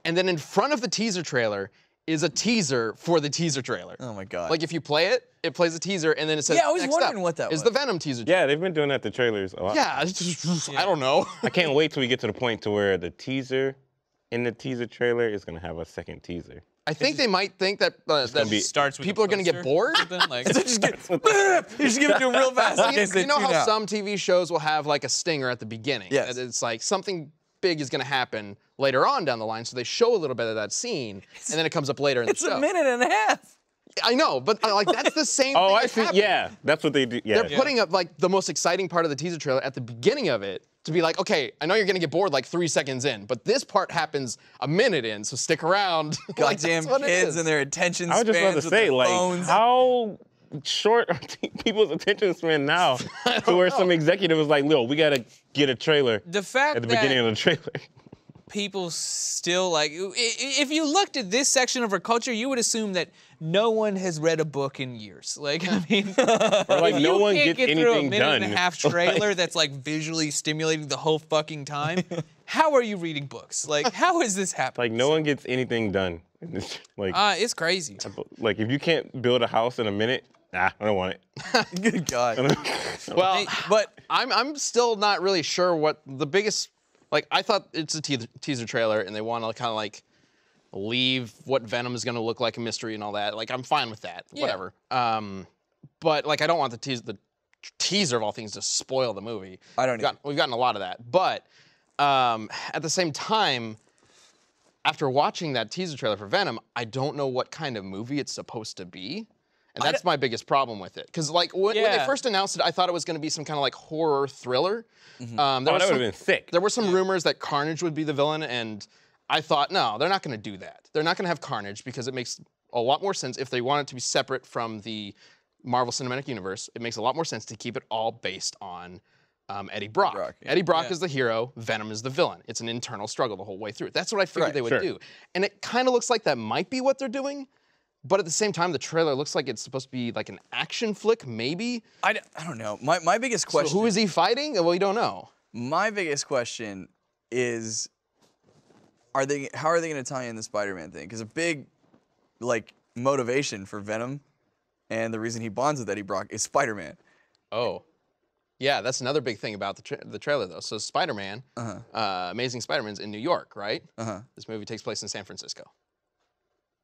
Speaker 1: and then in front of the teaser trailer is a teaser for the teaser trailer.
Speaker 4: Oh my God.
Speaker 1: Like if you play it, it plays a teaser, and then it says
Speaker 4: Yeah, I was
Speaker 1: next
Speaker 4: wondering
Speaker 1: up
Speaker 4: what that
Speaker 1: is
Speaker 4: was.
Speaker 1: the Venom teaser.
Speaker 3: Yeah, they've been doing that to trailers a lot.
Speaker 1: Yeah, it's just, I don't know.
Speaker 3: I can't wait till we get to the point to where the teaser in the teaser trailer is gonna have a second teaser.
Speaker 1: I think they might think that that
Speaker 3: be-
Speaker 2: starts with
Speaker 1: people
Speaker 2: a
Speaker 1: are gonna get
Speaker 2: poster
Speaker 1: bored.
Speaker 2: or something, like,
Speaker 4: you just give it to him real fast. in case they
Speaker 1: You know
Speaker 4: tune
Speaker 1: how
Speaker 4: out.
Speaker 1: some TV shows will have like a stinger at the beginning?
Speaker 4: Yes.
Speaker 1: That It's like something big is gonna happen later on down the line, so they show a little bit of that scene, and then it comes up later in the
Speaker 4: It's
Speaker 1: show.
Speaker 4: a minute and a half.
Speaker 1: I know, but like that's the same
Speaker 3: Oh,
Speaker 1: thing
Speaker 3: I
Speaker 1: that's
Speaker 3: see.
Speaker 1: happening.
Speaker 3: Yeah, that's what they do. Yeah.
Speaker 1: They're putting up like the most exciting part of the teaser trailer at the beginning of it to be like, okay, I know you're gonna get bored like 3 seconds in, but this part happens a minute in, so stick around. Like,
Speaker 4: Goddamn
Speaker 1: that's what it
Speaker 4: kids
Speaker 1: is.
Speaker 4: and their attention
Speaker 3: I
Speaker 4: spans
Speaker 3: was just about to
Speaker 4: with
Speaker 3: say,
Speaker 4: their
Speaker 3: like,
Speaker 4: phones.
Speaker 3: how short are people's attention span now to where some executive was like, "Lil, we gotta get a trailer
Speaker 2: the fact
Speaker 3: at the
Speaker 2: that
Speaker 3: beginning of the trailer."
Speaker 2: people still like, if you looked at this section of our culture, you would assume that no one has read a book in years. Like, I mean,
Speaker 3: Or like
Speaker 2: if
Speaker 3: no
Speaker 2: you
Speaker 3: one
Speaker 2: can't
Speaker 3: gets
Speaker 2: get through a
Speaker 3: anything
Speaker 2: minute
Speaker 3: done.
Speaker 2: and a half trailer that's like visually stimulating the whole fucking time, how are you reading books? Like, how is this happening?
Speaker 3: Like no one gets anything done. Like,
Speaker 2: It's crazy.
Speaker 3: like if you can't build a house in a minute, nah, I don't want it.
Speaker 4: Good God.
Speaker 1: Well,
Speaker 2: Hey,
Speaker 1: but I'm still not really sure what the biggest. Like I thought it's a teaser trailer, and they want to kind of like leave what Venom is going to look like a mystery and all that. Like I'm fine with that.
Speaker 2: Yeah.
Speaker 1: Whatever. But like I don't want the teaser of all things to spoil the movie.
Speaker 4: I don't either.
Speaker 1: We've gotten a lot of that, but at the same time, after watching that teaser trailer for Venom, I don't know what kind of movie it's supposed to be. And that's my biggest problem with it. Because like when they
Speaker 2: Yeah.
Speaker 1: first announced it, I thought it was going to be some kind of like horror thriller.
Speaker 3: Oh, that would have been sick.
Speaker 1: There were some rumors that Carnage would be the villain, and I thought, no, they're not going to do that. They're not going to have Carnage because it makes a lot more sense if they want it to be separate from the Marvel Cinematic Universe. It makes a lot more sense to keep it all based on Eddie Brock.
Speaker 4: yeah.
Speaker 1: Eddie Brock
Speaker 2: Yeah.
Speaker 1: is the hero, Venom is the villain. It's an internal struggle the whole way through. That's what I figured
Speaker 4: Right,
Speaker 1: they would
Speaker 3: sure.
Speaker 1: do. And it kind of looks like that might be what they're doing. But at the same time, the trailer looks like it's supposed to be like an action flick, maybe.
Speaker 4: I don't know. My biggest question.
Speaker 1: So who is he fighting? Well, we don't know.
Speaker 4: My biggest question is, how are they going to tie in the Spider-Man thing? Because a big like motivation for Venom, and the reason he bonds with Eddie Brock is Spider-Man.
Speaker 1: Oh. Yeah, that's another big thing about the trailer, though. So Spider-Man, Amazing Spider-Man's in New York, right? This movie takes place in San Francisco.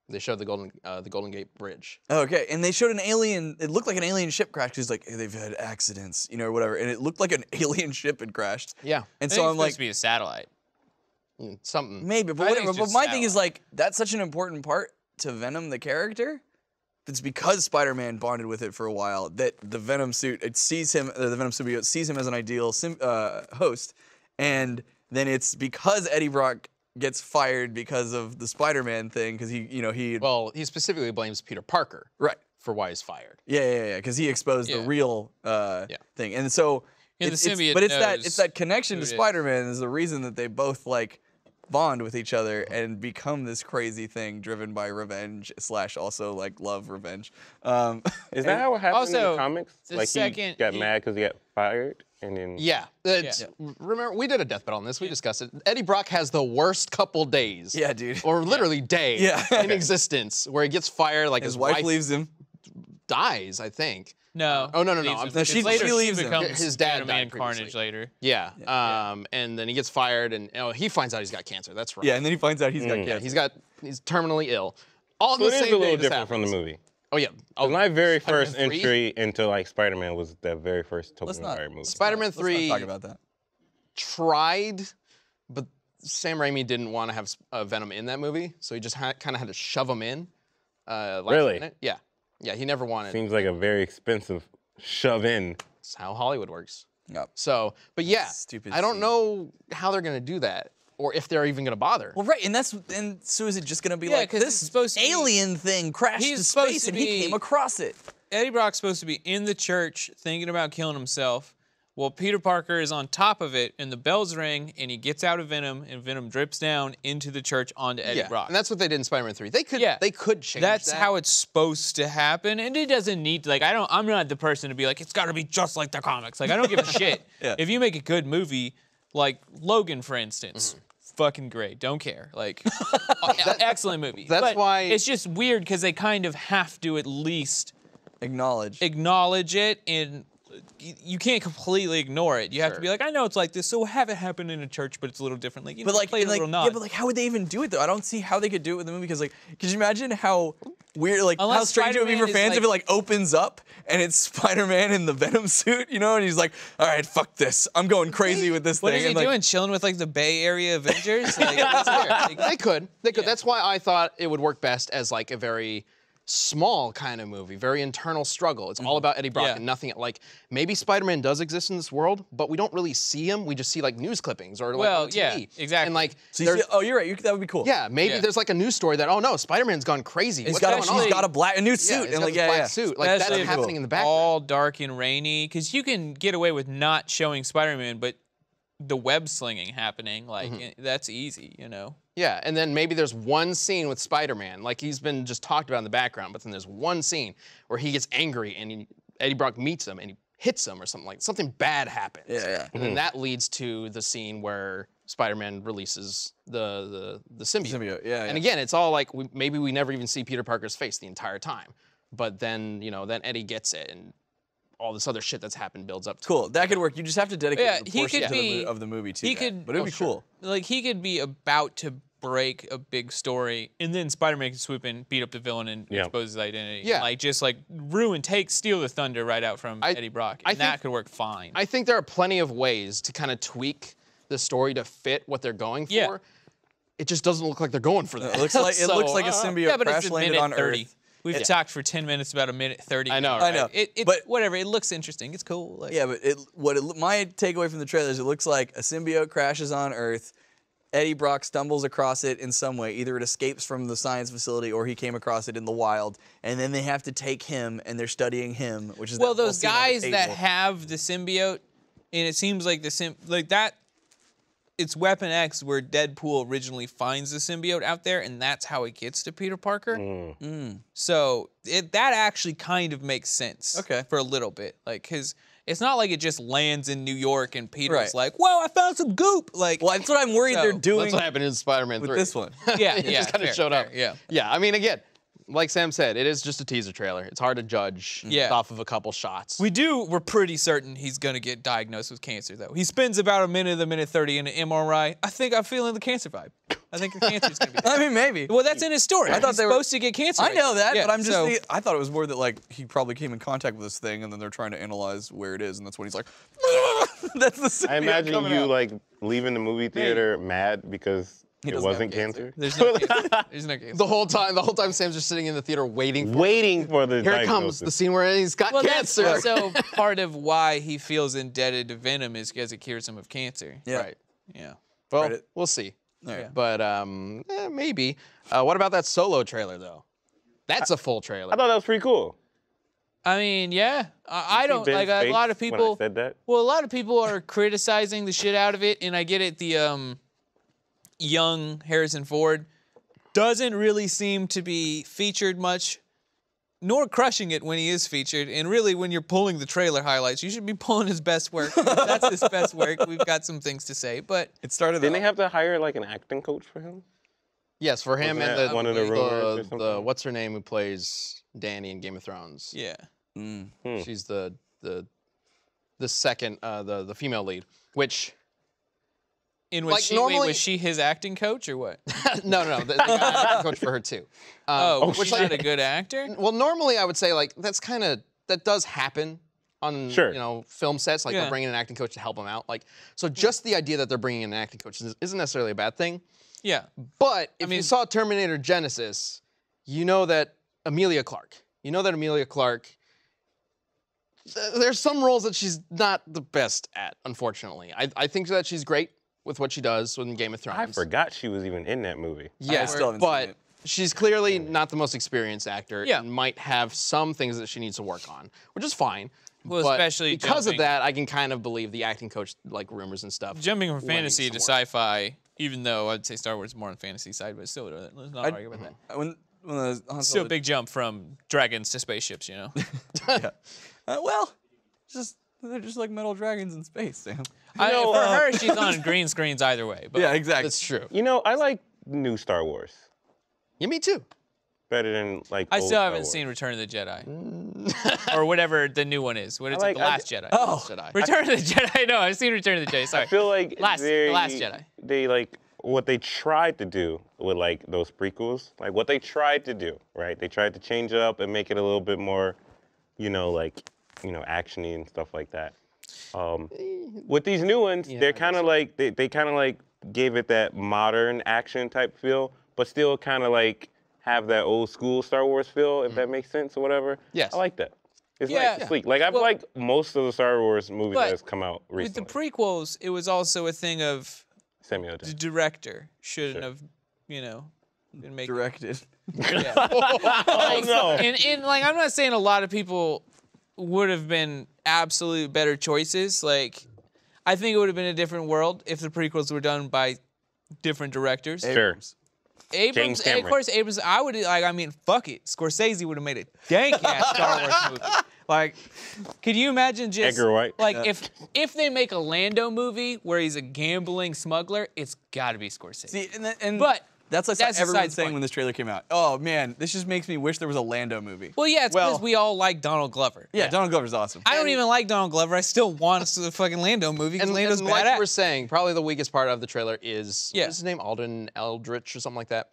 Speaker 1: They showed the Golden Gate Bridge.
Speaker 4: Okay, and they showed an alien. It looked like an alien ship crashed. He's like, hey, they've had accidents, you know, or whatever. And it looked like an alien ship had crashed.
Speaker 1: Yeah.
Speaker 4: And
Speaker 2: I
Speaker 4: so
Speaker 2: think
Speaker 4: I'm
Speaker 2: it's
Speaker 4: like,
Speaker 2: supposed to be a satellite.
Speaker 1: Something.
Speaker 4: maybe, but
Speaker 2: I think
Speaker 4: whatever.
Speaker 2: it's
Speaker 4: But
Speaker 2: just
Speaker 4: my thing is
Speaker 2: satellite.
Speaker 4: like, that's such an important part to Venom, the character. It's because Spider-Man bonded with it for a while that the Venom suit, it sees him, the Venom symbiote sees him as an ideal host, and then it's because Eddie Brock gets fired because of the Spider-Man thing, because he
Speaker 1: Well, he specifically blames Peter Parker
Speaker 4: right.
Speaker 1: for why he's fired.
Speaker 4: Yeah, because he exposed the
Speaker 2: Yeah.
Speaker 4: real thing, and so
Speaker 2: And the symbiote
Speaker 4: but it's
Speaker 2: knows
Speaker 4: that connection to
Speaker 2: who it is.
Speaker 4: Spider-Man is the reason that they both like bond with each other and become this crazy thing driven by revenge / also like love revenge.
Speaker 3: Is that how it happened in
Speaker 2: Also,
Speaker 3: the comics?
Speaker 2: the
Speaker 3: Like
Speaker 2: second
Speaker 3: he got
Speaker 2: he-
Speaker 3: mad because he got fired, and then
Speaker 1: Yeah. Remember, we did a death bet on this. We discussed it. Eddie Brock has the worst couple days.
Speaker 4: Yeah, dude.
Speaker 1: Or literally day
Speaker 4: Yeah.
Speaker 1: in existence where he gets fired, like
Speaker 4: His wife leaves him.
Speaker 1: dies, I think.
Speaker 2: No.
Speaker 1: Oh, no.
Speaker 2: leaves him.
Speaker 1: No,
Speaker 2: It's
Speaker 4: she
Speaker 2: later
Speaker 4: leaves him.
Speaker 2: becomes
Speaker 1: His dad
Speaker 2: Spider-Man
Speaker 1: died
Speaker 2: Carnage
Speaker 1: previously.
Speaker 2: later.
Speaker 1: Yeah. And then he gets fired, and he finds out he's got cancer. That's right.
Speaker 4: Yeah, and then he finds out he's got
Speaker 1: Yeah,
Speaker 4: cancer.
Speaker 1: he's terminally ill. All in
Speaker 3: so
Speaker 1: the
Speaker 3: it is
Speaker 1: same
Speaker 3: a
Speaker 1: day
Speaker 3: little
Speaker 1: this
Speaker 3: different from the
Speaker 1: happens.
Speaker 3: movie.
Speaker 1: Oh yeah. Oh,
Speaker 3: My very first
Speaker 1: Spider-Man 3?
Speaker 3: entry into like Spider-Man was that very first Tobey
Speaker 4: Let's not-
Speaker 3: Maguire movie.
Speaker 1: Spider-Man
Speaker 4: Let's not
Speaker 1: 3
Speaker 4: talk about that.
Speaker 1: tried, but Sam Raimi didn't want to have Venom in that movie, so he just kind of had to shove him in. Last
Speaker 3: Really?
Speaker 1: minute. Yeah. Yeah, he never wanted.
Speaker 3: Seems like a very expensive shove in.
Speaker 1: That's how Hollywood works.
Speaker 4: Yep.
Speaker 1: So, but yeah,
Speaker 4: Stupid
Speaker 1: I don't
Speaker 4: scene.
Speaker 1: know how they're gonna do that, or if they're even gonna bother.
Speaker 4: Well, right, and so is it just gonna be
Speaker 2: Yeah,
Speaker 4: like
Speaker 2: 'cause
Speaker 4: this
Speaker 2: it's supposed to be-
Speaker 4: alien thing crashed
Speaker 2: He's
Speaker 4: to
Speaker 2: supposed
Speaker 4: space
Speaker 2: to
Speaker 4: and he
Speaker 2: be-
Speaker 4: came across it?
Speaker 2: Eddie Brock's supposed to be in the church thinking about killing himself. Well, Peter Parker is on top of it, and the bells ring, and he gets out of Venom, and Venom drips down into the church onto Eddie
Speaker 1: Yeah,
Speaker 2: Brock.
Speaker 1: and that's what they did in Spider-Man 3. They could,
Speaker 2: Yeah.
Speaker 1: they could change
Speaker 2: That's
Speaker 1: that.
Speaker 2: how it's supposed to happen, and it doesn't need to, like, I'm not the person to be like, it's gotta be just like the comics. Like, I don't give a shit.
Speaker 4: Yeah.
Speaker 2: If you make a good movie, like Logan, for instance, fucking great, don't care. Like, excellent movie.
Speaker 1: That's
Speaker 2: But
Speaker 1: why-
Speaker 2: it's just weird because they kind of have to at least
Speaker 4: Acknowledge.
Speaker 2: acknowledge it, and you can't completely ignore it. You have to
Speaker 1: Sure.
Speaker 2: be like, I know it's like this, so have it happen in a church, but it's a little different. Like, you
Speaker 4: But
Speaker 2: know,
Speaker 4: like,
Speaker 2: play a
Speaker 4: and like
Speaker 2: little nod.
Speaker 4: yeah, but like, how would they even do it though? I don't see how they could do it with the movie because like, could you imagine how weird, like, how
Speaker 2: Unless
Speaker 4: strange it would be for
Speaker 2: Spider-Man is,
Speaker 4: fans if it like opens up and it's Spider-Man in the Venom suit, you know, and he's like, all right, fuck this, I'm going crazy with this
Speaker 2: what
Speaker 4: thing.
Speaker 2: is he
Speaker 4: and, like,
Speaker 2: doing? Chilling with like the Bay Area Avengers? Like, what's weird? Like,
Speaker 1: They could. That's why I thought it would work best as like a very small kind of movie, very internal struggle. It's all about Eddie Brock
Speaker 2: Yeah.
Speaker 1: and nothing. Like maybe Spider-Man does exist in this world, but we don't really see him. We just see like news clippings or like
Speaker 2: Well,
Speaker 1: on TV.
Speaker 2: yeah, exactly.
Speaker 1: And like,
Speaker 4: So you
Speaker 1: there's-
Speaker 4: see, oh, you're right. That would be cool.
Speaker 1: yeah, maybe
Speaker 2: Yeah.
Speaker 1: there's like a news story that, oh no, Spider-Man's gone crazy.
Speaker 4: He's
Speaker 1: What's
Speaker 4: got
Speaker 1: going on?
Speaker 4: he's got a new
Speaker 1: Yeah,
Speaker 4: suit
Speaker 1: he's
Speaker 4: and
Speaker 1: got
Speaker 4: like
Speaker 1: this black
Speaker 4: yeah.
Speaker 1: suit. Like that's
Speaker 2: Especially if
Speaker 1: happening
Speaker 2: it's
Speaker 1: in the background.
Speaker 2: all dark and rainy, because you can get away with not showing Spider-Man, but the web slinging happening, like that's easy, you know.
Speaker 1: Yeah, and then maybe there's one scene with Spider-Man, like he's been just talked about in the background, but then there's one scene where he gets angry and Eddie Brock meets him and he hits him or something like something bad happens.
Speaker 4: Yeah.
Speaker 1: And then that leads to the scene where Spider-Man releases the symbiote.
Speaker 4: Symbiote, yeah.
Speaker 1: And again, it's all like maybe we never even see Peter Parker's face the entire time, but then then Eddie gets it and all this other shit that's happened builds up to
Speaker 4: Cool, that could work. You just have to dedicate
Speaker 2: Yeah,
Speaker 4: a
Speaker 2: he
Speaker 4: portion
Speaker 2: could
Speaker 4: to
Speaker 2: be-
Speaker 4: of the movie to
Speaker 2: he
Speaker 4: that.
Speaker 2: could-
Speaker 4: But it'd
Speaker 2: oh,
Speaker 4: be
Speaker 2: sure.
Speaker 4: cool.
Speaker 2: Like he could be about to break a big story, and then Spider-Man can swoop in, beat up the villain, and
Speaker 3: Yeah.
Speaker 2: expose his identity.
Speaker 1: Yeah.
Speaker 2: Like just like steal the thunder right out from Eddie Brock,
Speaker 1: I
Speaker 2: and that
Speaker 1: think-
Speaker 2: could work fine.
Speaker 1: I think there are plenty of ways to kind of tweak the story to fit what they're going for.
Speaker 2: Yeah.
Speaker 1: It just doesn't look like they're going for that.
Speaker 4: It looks like
Speaker 1: So,
Speaker 4: a symbiote
Speaker 2: yeah, but it's
Speaker 4: crash
Speaker 2: a
Speaker 4: landed
Speaker 2: minute
Speaker 4: on
Speaker 2: 30.
Speaker 4: Earth.
Speaker 2: We've talked for 10 minutes about a minute 30.
Speaker 1: I know,
Speaker 4: I
Speaker 1: right?
Speaker 4: know.
Speaker 2: But whatever. It looks interesting. It's cool. Like,
Speaker 4: Yeah, but my takeaway from the trailer is it looks like a symbiote crashes on Earth. Eddie Brock stumbles across it in some way. Either it escapes from the science facility or he came across it in the wild. And then they have to take him and they're studying him, which is
Speaker 2: Well,
Speaker 4: that whole
Speaker 2: those
Speaker 4: scene on the
Speaker 2: guys that
Speaker 4: table.
Speaker 2: have the symbiote, and it seems like it's Weapon X where Deadpool originally finds the symbiote out there, and that's how it gets to Peter Parker. So that actually kind of makes sense.
Speaker 4: Okay.
Speaker 2: For a little bit, like, because it's not like it just lands in New York and Peter's
Speaker 4: Right.
Speaker 2: like, "Whoa, I found some goop!" Like,
Speaker 4: Well, that's what I'm worried
Speaker 2: So,
Speaker 4: they're
Speaker 1: That's
Speaker 4: doing
Speaker 1: what happened in Spider-Man 3.
Speaker 4: with this one.
Speaker 2: yeah,
Speaker 1: It
Speaker 2: yeah,
Speaker 1: just kind of
Speaker 2: fair,
Speaker 1: showed
Speaker 2: fair,
Speaker 1: up.
Speaker 2: Yeah.
Speaker 1: Yeah, I mean, again, like Sam said, it is just a teaser trailer. It's hard to judge off of a couple shots.
Speaker 2: We're pretty certain he's gonna get diagnosed with cancer, though. He spends about a minute 30 in an MRI. I'm feeling the cancer vibe. I think the cancer's gonna be there.
Speaker 4: I mean, maybe.
Speaker 2: Well, that's in his story. I thought
Speaker 4: thought
Speaker 2: he's
Speaker 4: they were-
Speaker 2: supposed to get cancer.
Speaker 4: I know that,
Speaker 2: Yeah,
Speaker 4: but I'm just.
Speaker 2: so-
Speaker 4: I thought it was more that like he probably came in contact with this thing, and then they're trying to analyze where it is, and that's when he's like, "That's the."
Speaker 3: I
Speaker 4: symbiote
Speaker 3: imagine
Speaker 4: coming
Speaker 3: you
Speaker 4: out.
Speaker 3: like leaving the movie theater mad because it
Speaker 4: doesn't have
Speaker 3: wasn't
Speaker 4: cancer.
Speaker 3: cancer.
Speaker 2: There's no cancer. There's no cancer.
Speaker 1: the whole time Sam's just sitting in the theater waiting for
Speaker 3: Waiting for the
Speaker 1: Here it comes,
Speaker 3: diagnosis.
Speaker 1: the scene where he's got
Speaker 2: Well, that's
Speaker 1: cancer.
Speaker 2: also part of why he feels indebted to Venom is because it cures him of cancer.
Speaker 4: Yeah.
Speaker 1: Right.
Speaker 2: Yeah.
Speaker 1: Well,
Speaker 4: Credit.
Speaker 1: we'll see.
Speaker 4: Alright.
Speaker 1: But maybe. What about that Solo trailer though? That's a full trailer.
Speaker 3: I thought that was pretty cool.
Speaker 2: I mean, yeah. I
Speaker 3: See
Speaker 2: don't
Speaker 3: Ben's
Speaker 2: like a
Speaker 3: face
Speaker 2: lot of
Speaker 3: when I
Speaker 2: people.
Speaker 3: said that?
Speaker 2: Well, a lot of people are criticizing the shit out of it, and I get it. The young Harrison Ford doesn't really seem to be featured much, nor crushing it when he is featured. And really, when you're pulling the trailer highlights, you should be pulling his best work. If that's his best work. We've got some things to say, but
Speaker 4: It started.
Speaker 3: Didn't they have to hire like an acting coach for him?
Speaker 1: Yes, for him
Speaker 3: Wasn't
Speaker 1: and
Speaker 3: that
Speaker 1: the
Speaker 3: one of the rumors or
Speaker 1: the
Speaker 3: something?
Speaker 1: what's her name who plays Dany in Game of Thrones.
Speaker 2: yeah.
Speaker 1: She's the second the female lead, which
Speaker 2: And was
Speaker 1: Like,
Speaker 2: she
Speaker 1: normally-
Speaker 2: was she his acting coach or what?
Speaker 1: no, the guy acting coach for her too.
Speaker 2: Oh,
Speaker 1: which
Speaker 2: she's not a good actor?
Speaker 1: well, normally I would say like that does happen on
Speaker 3: Sure.
Speaker 1: film sets. Like
Speaker 2: Yeah.
Speaker 1: they're bringing an acting coach to help them out. Like so, just the idea that they're bringing in an acting coach isn't necessarily a bad thing.
Speaker 2: Yeah.
Speaker 1: But if you
Speaker 2: mean-
Speaker 1: saw Terminator Genesis, you know that Emilia Clarke. There's some roles that she's not the best at, unfortunately. I think that she's great with what she does in Game of Thrones.
Speaker 3: I forgot she was even in that movie.
Speaker 1: Yeah,
Speaker 4: still haven't seen
Speaker 1: but
Speaker 4: it.
Speaker 1: she's clearly not the most experienced actor
Speaker 2: Yeah.
Speaker 1: and might have some things that she needs to work on, which is fine.
Speaker 2: Well,
Speaker 1: But
Speaker 2: especially
Speaker 1: because
Speaker 2: jumping-
Speaker 1: of that, I can kind of believe the acting coach like rumors and stuff.
Speaker 2: Jumping from
Speaker 1: winning
Speaker 2: fantasy
Speaker 1: some
Speaker 2: to
Speaker 1: work.
Speaker 2: sci-fi, even though I'd say Star Wars is more on the fantasy side, but still, let's not argue about that.
Speaker 4: when the Han
Speaker 2: Still
Speaker 4: Solo-
Speaker 2: a big jump from dragons to spaceships, you know?
Speaker 4: well, just they're just like metal dragons in space, Sam.
Speaker 3: know,
Speaker 2: for her, she's on green screens either way. But
Speaker 4: Yeah, exactly.
Speaker 1: That's true.
Speaker 3: You know, I like new Star Wars
Speaker 1: Yeah, me too.
Speaker 3: better than like.
Speaker 2: I
Speaker 3: old
Speaker 2: still
Speaker 3: Star
Speaker 2: haven't
Speaker 3: Wars.
Speaker 2: seen Return of the Jedi. Or whatever the new one is. What is
Speaker 3: like-
Speaker 2: it? The Last Jedi.
Speaker 4: Oh,
Speaker 1: Jedi.
Speaker 2: Return of the Jedi. No, I've seen Return of the Jedi. Sorry.
Speaker 3: I feel like
Speaker 2: The Last Jedi.
Speaker 3: They like what they tried to do with like those prequels, like what they tried to do, right? They tried to change it up and make it a little bit more, actiony and stuff like that. With these new ones, they're kind of like they kind of like gave it that modern action type feel, but still kind of like have that old school Star Wars feel, if that makes sense or whatever.
Speaker 1: Yes.
Speaker 3: I like that. It's
Speaker 2: Yeah.
Speaker 3: like sleek. Like I've
Speaker 2: Well,
Speaker 3: liked most of the Star Wars movies
Speaker 2: but
Speaker 3: that has come out
Speaker 2: With the
Speaker 3: recently.
Speaker 2: prequels, it was also a thing of
Speaker 3: Samuel
Speaker 2: the
Speaker 3: Jackson.
Speaker 2: director shouldn't have, been making.
Speaker 4: directed.
Speaker 2: Yeah.
Speaker 3: Oh no.
Speaker 2: And like, I'm not saying a lot of people would have been absolute better choices. Like, I think it would have been a different world if the prequels were done by different directors.
Speaker 3: Sure.
Speaker 2: Abrams,
Speaker 3: James
Speaker 2: of
Speaker 3: Cameron.
Speaker 2: course, Abrams. I would like. I mean, fuck it. Scorsese would have made a dank ass Star Wars movie. Like, could you imagine just
Speaker 3: Edgar Wright.
Speaker 2: like if they make a Lando movie where he's a gambling smuggler, it's got to be Scorsese.
Speaker 4: See, and
Speaker 2: But
Speaker 4: that's like
Speaker 2: that's
Speaker 4: everyone
Speaker 2: besides the
Speaker 4: saying
Speaker 2: point.
Speaker 4: when this trailer came out. Oh man, this just makes me wish there was a Lando movie.
Speaker 2: Well, yeah, it's because
Speaker 4: Well-
Speaker 2: we all like Donald Glover.
Speaker 4: Yeah, Donald Glover's awesome.
Speaker 2: I don't even like Donald Glover. I still want a fucking Lando movie because
Speaker 1: And,
Speaker 2: Lando's
Speaker 1: and like
Speaker 2: badass.
Speaker 1: we're saying, probably the weakest part of the trailer is
Speaker 2: Yeah.
Speaker 1: what's his name? Alden Eldritch or something like that.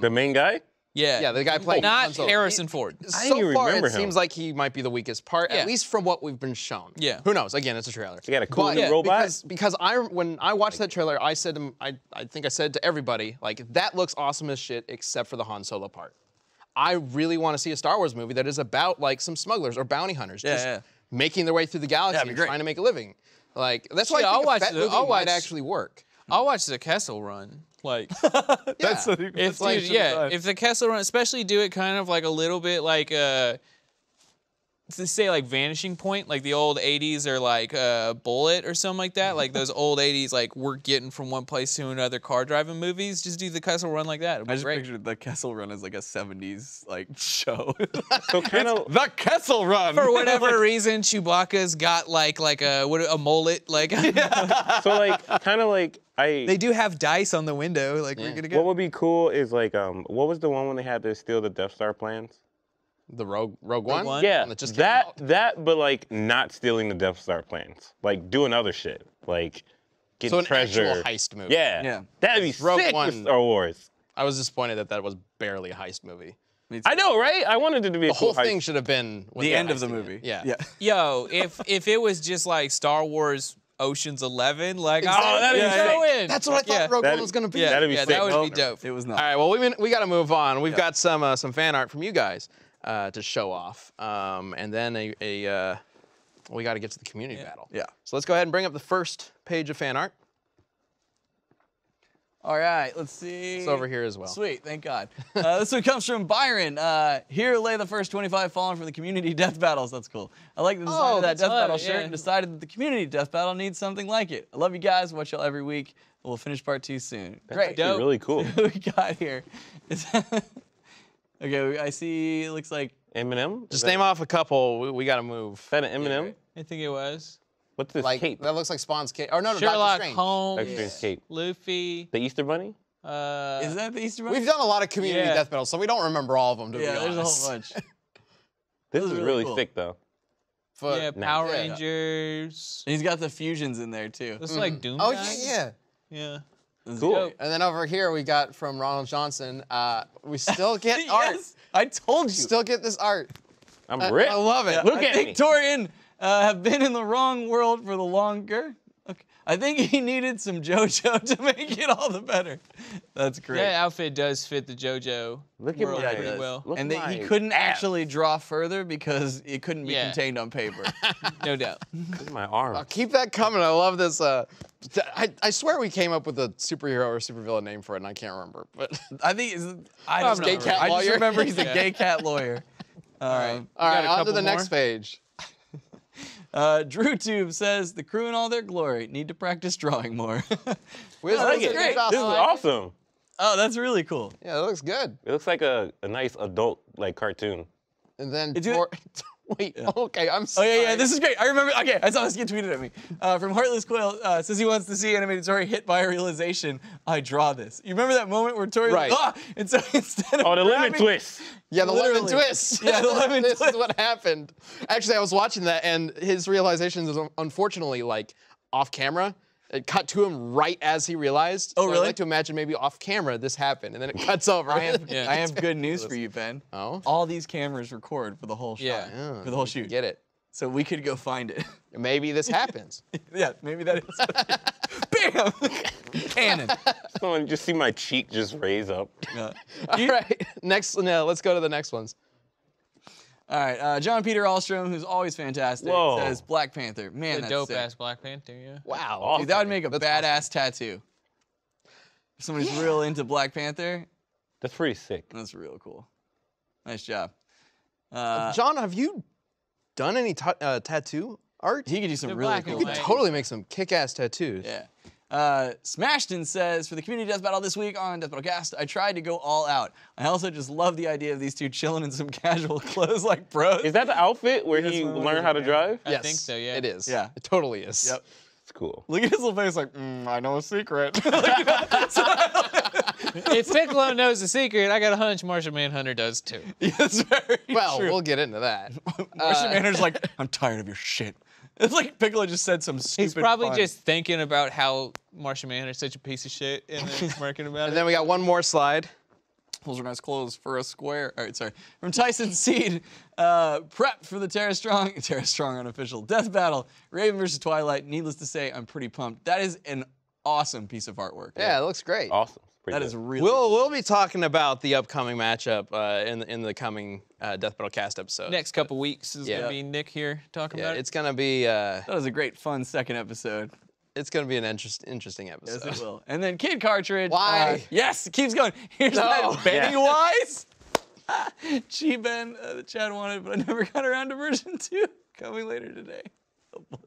Speaker 3: The main guy?
Speaker 1: Yeah, the guy playing Han
Speaker 2: Not
Speaker 1: Solo.
Speaker 2: Harrison Ford.
Speaker 3: I
Speaker 1: So
Speaker 3: didn't even
Speaker 1: far,
Speaker 3: remember
Speaker 1: it
Speaker 3: him.
Speaker 1: seems like he might be the weakest part,
Speaker 2: Yeah.
Speaker 1: at least from what we've been shown.
Speaker 2: Yeah.
Speaker 1: Who knows? Again, it's a trailer.
Speaker 3: He got a cool
Speaker 1: But
Speaker 3: new robot?
Speaker 1: Because when I watched that trailer, I said I think I said to everybody, like, that looks awesome as shit except for the Han Solo part. I really want to see a Star Wars movie that is about like some smugglers or bounty hunters just
Speaker 4: yeah.
Speaker 1: making their way through the galaxy
Speaker 4: That'd be
Speaker 1: and
Speaker 4: great.
Speaker 1: trying to make a living. Like that's why
Speaker 2: Yeah,
Speaker 1: I
Speaker 2: I'll
Speaker 1: think
Speaker 2: watch
Speaker 1: a Fett
Speaker 2: the-
Speaker 1: movie
Speaker 2: I'll
Speaker 1: might
Speaker 2: watch-
Speaker 1: actually work.
Speaker 2: I'll watch the Kessel Run. Like,
Speaker 4: That's
Speaker 1: Yeah.
Speaker 4: what
Speaker 2: if
Speaker 1: like-
Speaker 2: if the Kessel Run, especially do it kind of like a little bit like to say like Vanishing Point, like the old 80s or like Bullet or something like that, like those old 80s, like we're getting from one place to another car driving movies, just do the Kessel Run like that. It'd be
Speaker 4: I just
Speaker 2: great.
Speaker 4: pictured the Kessel Run as like a 70s like show.
Speaker 3: So kind of
Speaker 4: The Kessel Run.
Speaker 2: For whatever reason, Chewbacca's got like a mullet. Like
Speaker 3: so like kind of like
Speaker 2: they do have dice on the window. Like we're gonna go.
Speaker 3: what would be cool is like what was the one when they had to steal the Death Star plans?
Speaker 1: The Rogue One?
Speaker 2: One?
Speaker 3: Yeah,
Speaker 1: That just came out.
Speaker 3: that, but like not stealing the Death Star plans, like doing other shit, like getting
Speaker 1: So an
Speaker 3: treasure.
Speaker 1: actual heist movie.
Speaker 3: Yeah,
Speaker 4: Yeah.
Speaker 3: that'd be
Speaker 1: Rogue
Speaker 3: sick
Speaker 1: One.
Speaker 3: with Star Wars.
Speaker 1: I was disappointed that that was barely a heist movie.
Speaker 3: I know, right? I wanted it to be
Speaker 1: The
Speaker 3: a cool
Speaker 1: whole thing
Speaker 3: heist.
Speaker 1: should have been when
Speaker 4: The
Speaker 1: they're
Speaker 4: end of the
Speaker 1: heisting it.
Speaker 4: movie.
Speaker 1: Yeah.
Speaker 4: Yeah.
Speaker 2: Yo, if it was just like Star Wars Ocean's 11, like
Speaker 1: Exactly.
Speaker 2: that'd
Speaker 1: Yeah,
Speaker 2: be so in.
Speaker 1: That's what I thought
Speaker 2: Yeah.
Speaker 1: Rogue
Speaker 3: That-
Speaker 1: One was going to be.
Speaker 2: Yeah,
Speaker 3: That'd be
Speaker 2: yeah,
Speaker 3: sick.
Speaker 2: that would
Speaker 3: Oh,
Speaker 2: be dope.
Speaker 4: It was
Speaker 1: All
Speaker 4: not.
Speaker 1: right, well, we got to move on. We've got some fan art from you guys to show off, and then we got to get to the community battle.
Speaker 4: Yeah.
Speaker 1: So let's go ahead and bring up the first page of fan art.
Speaker 4: All right, let's see.
Speaker 1: It's over here as well.
Speaker 4: Sweet, thank God. This one comes from Byron. Here lay the first 25 fallen from the community death battles. That's cool. I like the design
Speaker 2: Oh,
Speaker 4: of that
Speaker 2: that's
Speaker 4: death
Speaker 2: fun,
Speaker 4: battle shirt
Speaker 2: yeah.
Speaker 4: and decided that the community death battle needs something like it. I love you guys. Watch y'all every week. We'll finish part 2 soon. Great.
Speaker 3: Actually
Speaker 2: Dope.
Speaker 3: really cool.
Speaker 4: What we got here? Okay, I see. It looks like
Speaker 3: Eminem?
Speaker 1: Just name off a couple. We got to move.
Speaker 3: Is that an Eminem?
Speaker 2: I think it was
Speaker 3: What's this
Speaker 1: Like
Speaker 3: cape?
Speaker 1: that looks like Spawn's cape. Oh no, no,
Speaker 2: Sherlock
Speaker 1: Doctor Strange.
Speaker 2: Holmes,
Speaker 3: Doctor Strange's cape.
Speaker 2: Luffy.
Speaker 3: The Easter Bunny?
Speaker 4: is that the Easter Bunny?
Speaker 1: We've done a lot of community
Speaker 2: Yeah.
Speaker 1: death battles, so we don't remember all of them. To
Speaker 4: Yeah,
Speaker 1: be
Speaker 4: there's a
Speaker 1: honest.
Speaker 4: whole bunch.
Speaker 3: This
Speaker 4: Those
Speaker 3: is
Speaker 4: are really
Speaker 3: really
Speaker 4: cool.
Speaker 3: sick though.
Speaker 1: But-
Speaker 2: Yeah,
Speaker 3: Nice.
Speaker 2: Power
Speaker 1: Yeah.
Speaker 2: Rangers.
Speaker 4: He's got the fusions in there too.
Speaker 2: This is like Doom.
Speaker 1: Oh
Speaker 2: guy?
Speaker 1: yeah.
Speaker 2: Yeah.
Speaker 4: This is
Speaker 3: Cool.
Speaker 4: dope.
Speaker 1: And then over here we got from Ronald Johnson. We still get art.
Speaker 4: Yes, I told you.
Speaker 1: Still get this art.
Speaker 3: I'm rich.
Speaker 1: I love it.
Speaker 3: Look
Speaker 4: I
Speaker 3: at
Speaker 4: think
Speaker 3: me.
Speaker 4: Torian have been in the wrong world for the longer. Okay. I think he needed some JoJo to make it all the better. That's great.
Speaker 2: That outfit does fit the JoJo
Speaker 3: Look at
Speaker 2: world
Speaker 3: my-
Speaker 2: pretty
Speaker 4: Yeah, it
Speaker 2: well.
Speaker 3: Look
Speaker 4: and
Speaker 3: at
Speaker 4: he
Speaker 3: my
Speaker 4: couldn't
Speaker 3: abs.
Speaker 4: actually draw further because it couldn't be
Speaker 2: Yeah.
Speaker 4: contained on paper.
Speaker 2: No doubt.
Speaker 3: Look at my arm.
Speaker 1: Keep that coming. I love this. I swear we came up with a superhero or supervillain name for it, and I can't remember. But
Speaker 4: I think I
Speaker 2: Probably
Speaker 4: don't
Speaker 1: gay
Speaker 4: know.
Speaker 1: cat
Speaker 4: I just
Speaker 1: lawyer?
Speaker 4: remember he's a
Speaker 2: Yeah.
Speaker 4: gay cat lawyer.
Speaker 2: All right.
Speaker 1: all right,
Speaker 2: a
Speaker 1: on to
Speaker 2: couple
Speaker 1: the next
Speaker 2: more?
Speaker 1: page.
Speaker 4: DrewTube says the crew in all their glory need to practice drawing more.
Speaker 1: Where's
Speaker 4: that's
Speaker 1: the-
Speaker 4: great.
Speaker 3: This is awesome.
Speaker 4: Oh, that's really cool.
Speaker 1: Yeah, it looks good.
Speaker 3: It looks like a nice adult like cartoon.
Speaker 1: And then
Speaker 4: Did you-
Speaker 1: wait. Okay, I'm
Speaker 4: Oh
Speaker 1: sorry.
Speaker 4: yeah, this is great. I remember. Okay, I saw this get tweeted at me from Heartless Quail. Says he wants to see animated Tori hit by a realization. I draw this. You remember that moment where Tori's
Speaker 1: Right.
Speaker 4: like, ah, and so instead of
Speaker 3: Oh, the lemon
Speaker 4: grabbing-
Speaker 3: twist.
Speaker 1: Yeah, the lemon
Speaker 4: Literally.
Speaker 1: twist.
Speaker 4: Yeah, the lemon
Speaker 1: this
Speaker 4: twist.
Speaker 1: is what happened. Actually, I was watching that, and his realization is unfortunately like off camera. It cut to him right as he realized.
Speaker 4: Oh,
Speaker 1: So
Speaker 4: really?
Speaker 1: I'd like to imagine maybe off camera this happened, and then it cuts over.
Speaker 4: I have,
Speaker 2: Yeah.
Speaker 4: I have good news for you, Ben.
Speaker 1: Oh?
Speaker 4: All these cameras record for the whole shot.
Speaker 2: Yeah.
Speaker 1: Yeah,
Speaker 4: For the whole shoot.
Speaker 1: Get it?
Speaker 4: So we could go find it.
Speaker 1: Maybe this happens.
Speaker 4: Yeah, maybe that is. Bam! Cannon.
Speaker 3: Someone just see my cheek just raise up.
Speaker 4: Yeah.
Speaker 1: All right. Next. No, let's go to the next ones.
Speaker 4: All right, John Peter Allstrom, who's always fantastic,
Speaker 3: Whoa.
Speaker 4: says Black Panther. Man,
Speaker 2: The
Speaker 4: that's
Speaker 2: dope
Speaker 4: sick.
Speaker 2: ass Black Panther, yeah.
Speaker 1: Wow.
Speaker 4: Dude, that would make a
Speaker 1: That's
Speaker 4: badass tattoo. If somebody's real into Black Panther,
Speaker 3: That's pretty sick.
Speaker 4: that's real cool. Nice job.
Speaker 1: John, have you done any tattoo art?
Speaker 4: He could do some
Speaker 2: They're
Speaker 4: really
Speaker 2: black
Speaker 4: cool
Speaker 2: and
Speaker 1: You could
Speaker 2: white.
Speaker 4: things.
Speaker 1: totally make some kick-ass tattoos.
Speaker 4: Yeah. Smashton says, for the community death battle this week on Death Battle Cast, I tried to go all out. I also just love the idea of these two chilling in some casual clothes like bros.
Speaker 3: Is that the outfit where
Speaker 4: Yes,
Speaker 3: he
Speaker 4: my
Speaker 3: learned how to drive?
Speaker 2: I think so, yeah.
Speaker 1: It is.
Speaker 4: Yeah.
Speaker 1: It totally is.
Speaker 4: Yep.
Speaker 3: It's cool.
Speaker 4: Look at his little face like, I know a secret.
Speaker 2: If Piccolo knows the secret, I got a hunch Martian Manhunter does too.
Speaker 4: It's very
Speaker 1: Well,
Speaker 4: true.
Speaker 1: we'll get into that.
Speaker 4: Martian Manhunter's like, I'm tired of your shit. It's like Piccolo just said some stupid
Speaker 2: He's probably
Speaker 4: pun.
Speaker 2: just thinking about how Martian Manhunter's such a piece of shit and then he's smirking about
Speaker 1: And
Speaker 2: it.
Speaker 1: then we got one more slide.
Speaker 4: Those are nice clothes for a square. All right, sorry. From Tyson Seed, prep for the Terra Strong unofficial death battle. Raven versus Twilight. Needless to say, I'm pretty pumped. That is an awesome piece of artwork.
Speaker 1: Yeah, it looks great.
Speaker 3: Awesome. Pretty
Speaker 4: That
Speaker 3: good.
Speaker 4: is really.
Speaker 1: We'll be talking about the upcoming matchup in the coming Death Battle Cast episode.
Speaker 2: Next couple weeks is
Speaker 1: Yeah.
Speaker 2: gonna be Nick here talking
Speaker 1: Yeah,
Speaker 2: about
Speaker 1: it's gonna be
Speaker 4: That was a great, fun second episode.
Speaker 1: it's gonna be an interesting
Speaker 4: Yes,
Speaker 1: episode.
Speaker 4: it will. And then Kid Cartridge.
Speaker 1: Why?
Speaker 4: Yes, it keeps going. Here's
Speaker 1: No.
Speaker 4: that Pennywise. Chi-Ben, the Chad wanted, but I never got around to version 2. Coming later today.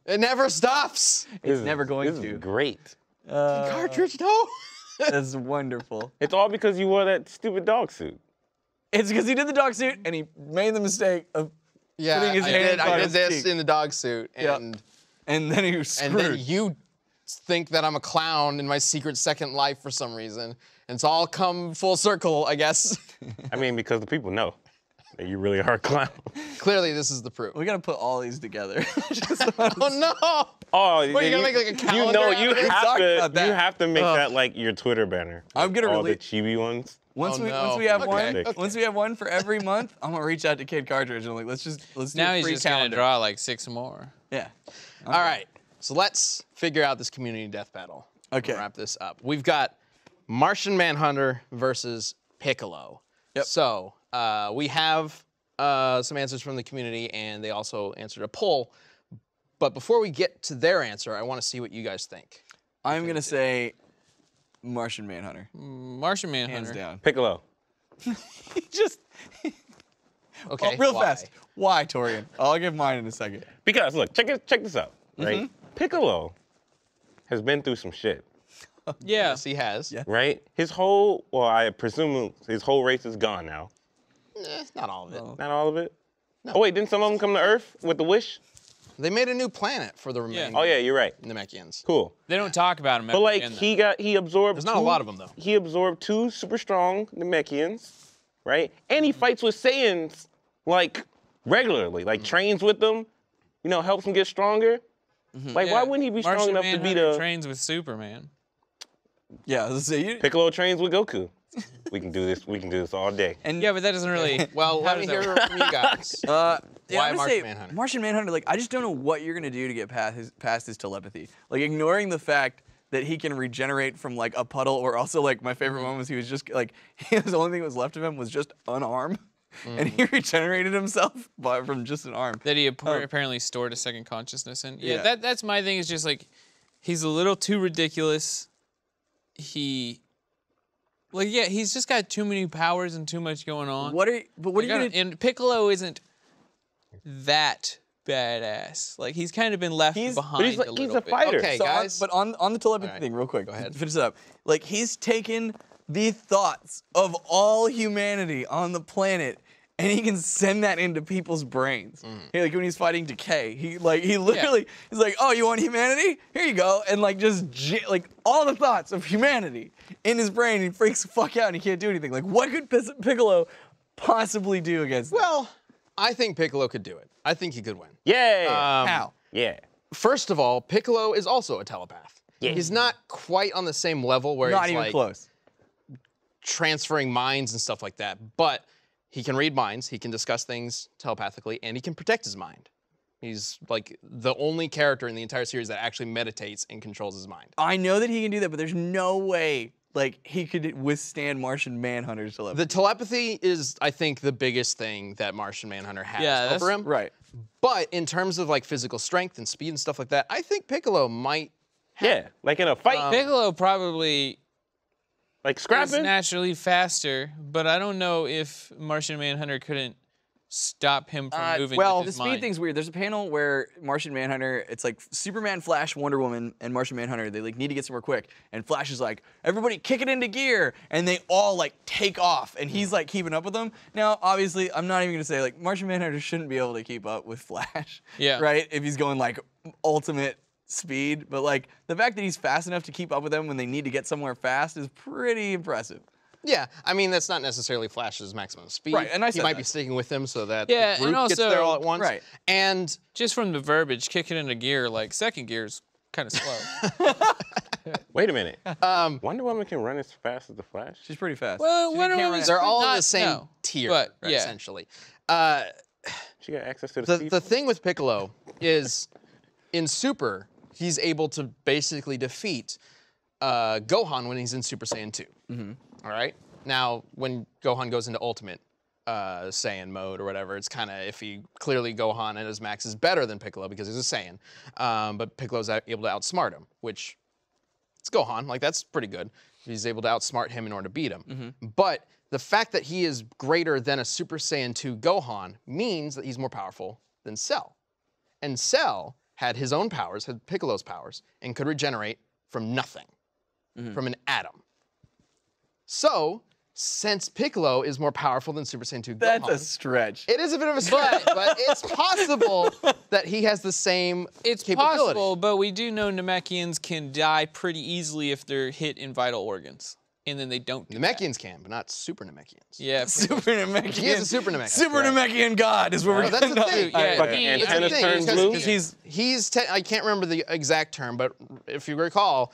Speaker 1: It never stops.
Speaker 4: It's never going
Speaker 3: This
Speaker 4: to.
Speaker 3: is great.
Speaker 1: Cartridge, no.
Speaker 4: That's wonderful.
Speaker 3: It's all because you wore that stupid dog suit.
Speaker 4: It's because he did the dog suit and he made the mistake of
Speaker 1: Yeah,
Speaker 4: putting his hand
Speaker 1: I
Speaker 4: on
Speaker 1: did
Speaker 4: his
Speaker 1: this
Speaker 4: cheek.
Speaker 1: in the dog suit, and
Speaker 4: And then he was screwed.
Speaker 1: and then you think that I'm a clown in my secret second life for some reason. And it's all come full circle, I guess.
Speaker 3: I mean, because the people know that you really are a clown.
Speaker 1: Clearly, this is the proof.
Speaker 4: We gotta put all these together.
Speaker 1: Oh no!
Speaker 3: Oh,
Speaker 1: What, you gonna make like a calendar
Speaker 3: You know,
Speaker 1: out
Speaker 3: you
Speaker 1: of it?
Speaker 3: have
Speaker 4: Talk
Speaker 3: to.
Speaker 4: about that.
Speaker 3: You have to make that like your Twitter banner.
Speaker 4: I'm gonna
Speaker 3: all the
Speaker 4: release-
Speaker 3: chibi ones.
Speaker 4: Once
Speaker 1: Oh,
Speaker 4: we
Speaker 1: no.
Speaker 4: once we have
Speaker 1: Okay,
Speaker 4: one,
Speaker 1: okay.
Speaker 4: once we have one for every month, I'm gonna reach out to Kid Cartridge and like let's do
Speaker 2: Now
Speaker 4: a
Speaker 2: he's
Speaker 4: free
Speaker 2: just
Speaker 4: calendar.
Speaker 2: gonna draw like 6 more.
Speaker 4: Yeah.
Speaker 1: All right, so let's figure out this community death battle.
Speaker 4: Okay.
Speaker 1: Wrap this up. We've got Martian Manhunter versus Piccolo.
Speaker 4: Yep.
Speaker 1: So we have some answers from the community, and they also answered a poll. But before we get to their answer, I want to see what you guys think.
Speaker 4: I'm gonna say Martian Manhunter.
Speaker 2: Martian Manhunter.
Speaker 4: Hands down.
Speaker 3: Piccolo.
Speaker 4: Just
Speaker 1: Okay.
Speaker 4: real
Speaker 1: why?
Speaker 4: fast. Why, Torian? I'll give mine in a second.
Speaker 3: Because look, check this out. Right. Piccolo has been through some shit.
Speaker 2: Yeah.
Speaker 1: Yes, he has.
Speaker 4: Yeah.
Speaker 3: Right. His whole, well, I presume his whole race is gone now.
Speaker 1: Not all of it.
Speaker 3: Not all of it. Oh wait, didn't some of them come to Earth with the wish?
Speaker 1: They made a new planet for the remaining
Speaker 3: Oh yeah, you're right.
Speaker 1: Namekians.
Speaker 3: Cool.
Speaker 2: They don't talk about him.
Speaker 3: But like he absorbed.
Speaker 1: There's not a lot of them, though.
Speaker 3: He absorbed 2 super strong Namekians, right? And he fights with Saiyans like regularly, like trains with them. You know, helps him get stronger. Like, why wouldn't he be strong enough to beat a
Speaker 2: trains with Superman.
Speaker 4: Yeah, let's say you.
Speaker 3: Piccolo trains with Goku? We can do this. We can do this all day.
Speaker 4: And
Speaker 2: Yeah, but that doesn't really.
Speaker 1: Well,
Speaker 2: How
Speaker 1: let me
Speaker 2: does
Speaker 1: hear
Speaker 2: that
Speaker 1: from you guys.
Speaker 4: Yeah,
Speaker 1: Why
Speaker 4: I'm gonna
Speaker 1: Martian
Speaker 4: say
Speaker 1: Manhunter?
Speaker 4: Martian Manhunter, like, I just don't know what you're gonna do to get past his telepathy. Like, ignoring the fact that he can regenerate from like a puddle, or also like my favorite one was he was just like the only thing that was left of him was just an arm, and he regenerated himself from just an arm.
Speaker 2: That he apparently stored a second consciousness in. Yeah,
Speaker 4: Yeah.
Speaker 2: that's my thing. Is just like he's a little too ridiculous. He's just got too many powers and too much going on.
Speaker 4: What are you gonna?
Speaker 2: And Piccolo isn't that badass. Like he's kind of been left
Speaker 4: He's-
Speaker 2: behind
Speaker 3: But he's like
Speaker 2: a
Speaker 3: he's
Speaker 2: little
Speaker 3: a
Speaker 2: bit.
Speaker 3: fighter.
Speaker 1: Okay.
Speaker 4: So
Speaker 1: guys.
Speaker 4: but on the telepathy
Speaker 1: Alright,
Speaker 4: thing, real quick.
Speaker 1: go ahead.
Speaker 4: Finish it up. Like he's taken the thoughts of all humanity on the planet, and he can send that into people's brains. Like when he's fighting Decay, he literally he's like, "Oh, you want humanity? Here you go," and like just like all the thoughts of humanity in his brain. And he freaks the fuck out, and he can't do anything. Like, what could Piccolo possibly do against that?
Speaker 1: Well, I think Piccolo could do it. I think he could win.
Speaker 3: Yeah.
Speaker 4: How?
Speaker 3: Yeah.
Speaker 1: First of all, Piccolo is also a telepath.
Speaker 3: Yeah.
Speaker 1: He's not quite on the same level where
Speaker 4: Not
Speaker 1: he's
Speaker 4: even
Speaker 1: like
Speaker 4: close.
Speaker 1: transferring minds and stuff like that, but he can read minds, he can discuss things telepathically, and he can protect his mind. He's like the only character in the entire series that actually meditates and controls his mind.
Speaker 4: I know that he can do that, but there's no way like he could withstand Martian Manhunter's telepathy.
Speaker 1: The telepathy is, I think, the biggest thing that Martian Manhunter has
Speaker 2: Yeah,
Speaker 1: over him.
Speaker 4: Right.
Speaker 1: But in terms of like physical strength and speed and stuff like that, I think Piccolo might.
Speaker 3: Yeah. Like in a fight,
Speaker 2: Piccolo probably
Speaker 3: like
Speaker 2: is
Speaker 3: scrapping.
Speaker 2: naturally faster, but I don't know if Martian Manhunter couldn't stop him from moving
Speaker 1: well,
Speaker 2: with
Speaker 4: The
Speaker 2: his
Speaker 4: speed
Speaker 2: mind.
Speaker 4: thing's weird. There's a panel where Martian Manhunter, it's like Superman, Flash, Wonder Woman, and Martian Manhunter, they like need to get somewhere quick. And Flash is like, everybody kick it into gear. And they all like take off. And he's like keeping up with them. Now, obviously, I'm not even gonna say like Martian Manhunter shouldn't be able to keep up with Flash.
Speaker 2: Yeah.
Speaker 4: Right? If he's going like ultimate speed. But like the fact that he's fast enough to keep up with them when they need to get somewhere fast is pretty impressive.
Speaker 1: Yeah, I mean that's not necessarily Flash's maximum speed.
Speaker 4: Right, and I
Speaker 1: he
Speaker 4: said
Speaker 1: might
Speaker 4: that.
Speaker 1: be sticking with him so that
Speaker 2: Yeah,
Speaker 1: the group
Speaker 2: and
Speaker 1: gets
Speaker 2: also-
Speaker 1: there all at once.
Speaker 4: Right.
Speaker 1: And
Speaker 2: Just from the verbiage, kick it into gear, like second gear's kind of slow.
Speaker 3: Wait a minute. Wonder Woman can run as fast as the Flash.
Speaker 4: She's pretty fast.
Speaker 2: Well,
Speaker 4: She
Speaker 2: Wonder
Speaker 4: can't
Speaker 2: Woman's
Speaker 4: run-
Speaker 1: they're all in
Speaker 2: not-
Speaker 1: the same
Speaker 2: no,
Speaker 1: tier,
Speaker 2: but,
Speaker 1: right,
Speaker 2: yeah.
Speaker 1: essentially.
Speaker 3: She got access to the speed.
Speaker 1: The thing with Piccolo is, in Super, he's able to basically defeat Gohan when he's in Super Saiyan 2. All right? Now, when Gohan goes into Ultimate Saiyan mode or whatever, it's kind of iffy. Clearly, Gohan at his max is better than Piccolo because he's a Saiyan. But Piccolo's able to outsmart him, which it's Gohan. Like, that's pretty good. He's able to outsmart him in order to beat him. But the fact that he is greater than a Super Saiyan 2 Gohan means that he's more powerful than Cell. And Cell had his own powers, had Piccolo's powers, and could regenerate from nothing, from an atom. So, since Piccolo is more powerful than Super Saiyan 2 Gohan,
Speaker 4: That's a stretch.
Speaker 1: it is a bit of a stretch, but it's possible that he has the same
Speaker 2: It's
Speaker 1: capability.
Speaker 2: possible, but we do know Namekians can die pretty easily if they're hit in vital organs, and then they don't. Do that.
Speaker 1: Namekians can, but not Super Namekians.
Speaker 2: Yeah.
Speaker 4: Super Namekian.
Speaker 1: He is a Super Namekian.
Speaker 4: Super Namekian God is what we're
Speaker 1: that's the
Speaker 4: getting
Speaker 1: thing.
Speaker 4: at.
Speaker 2: Yeah,
Speaker 3: Fucking
Speaker 2: he-
Speaker 1: It's
Speaker 3: antennas
Speaker 1: the thing,
Speaker 3: turn
Speaker 1: because
Speaker 3: blue.
Speaker 1: He's I can't remember the exact term, but if you recall,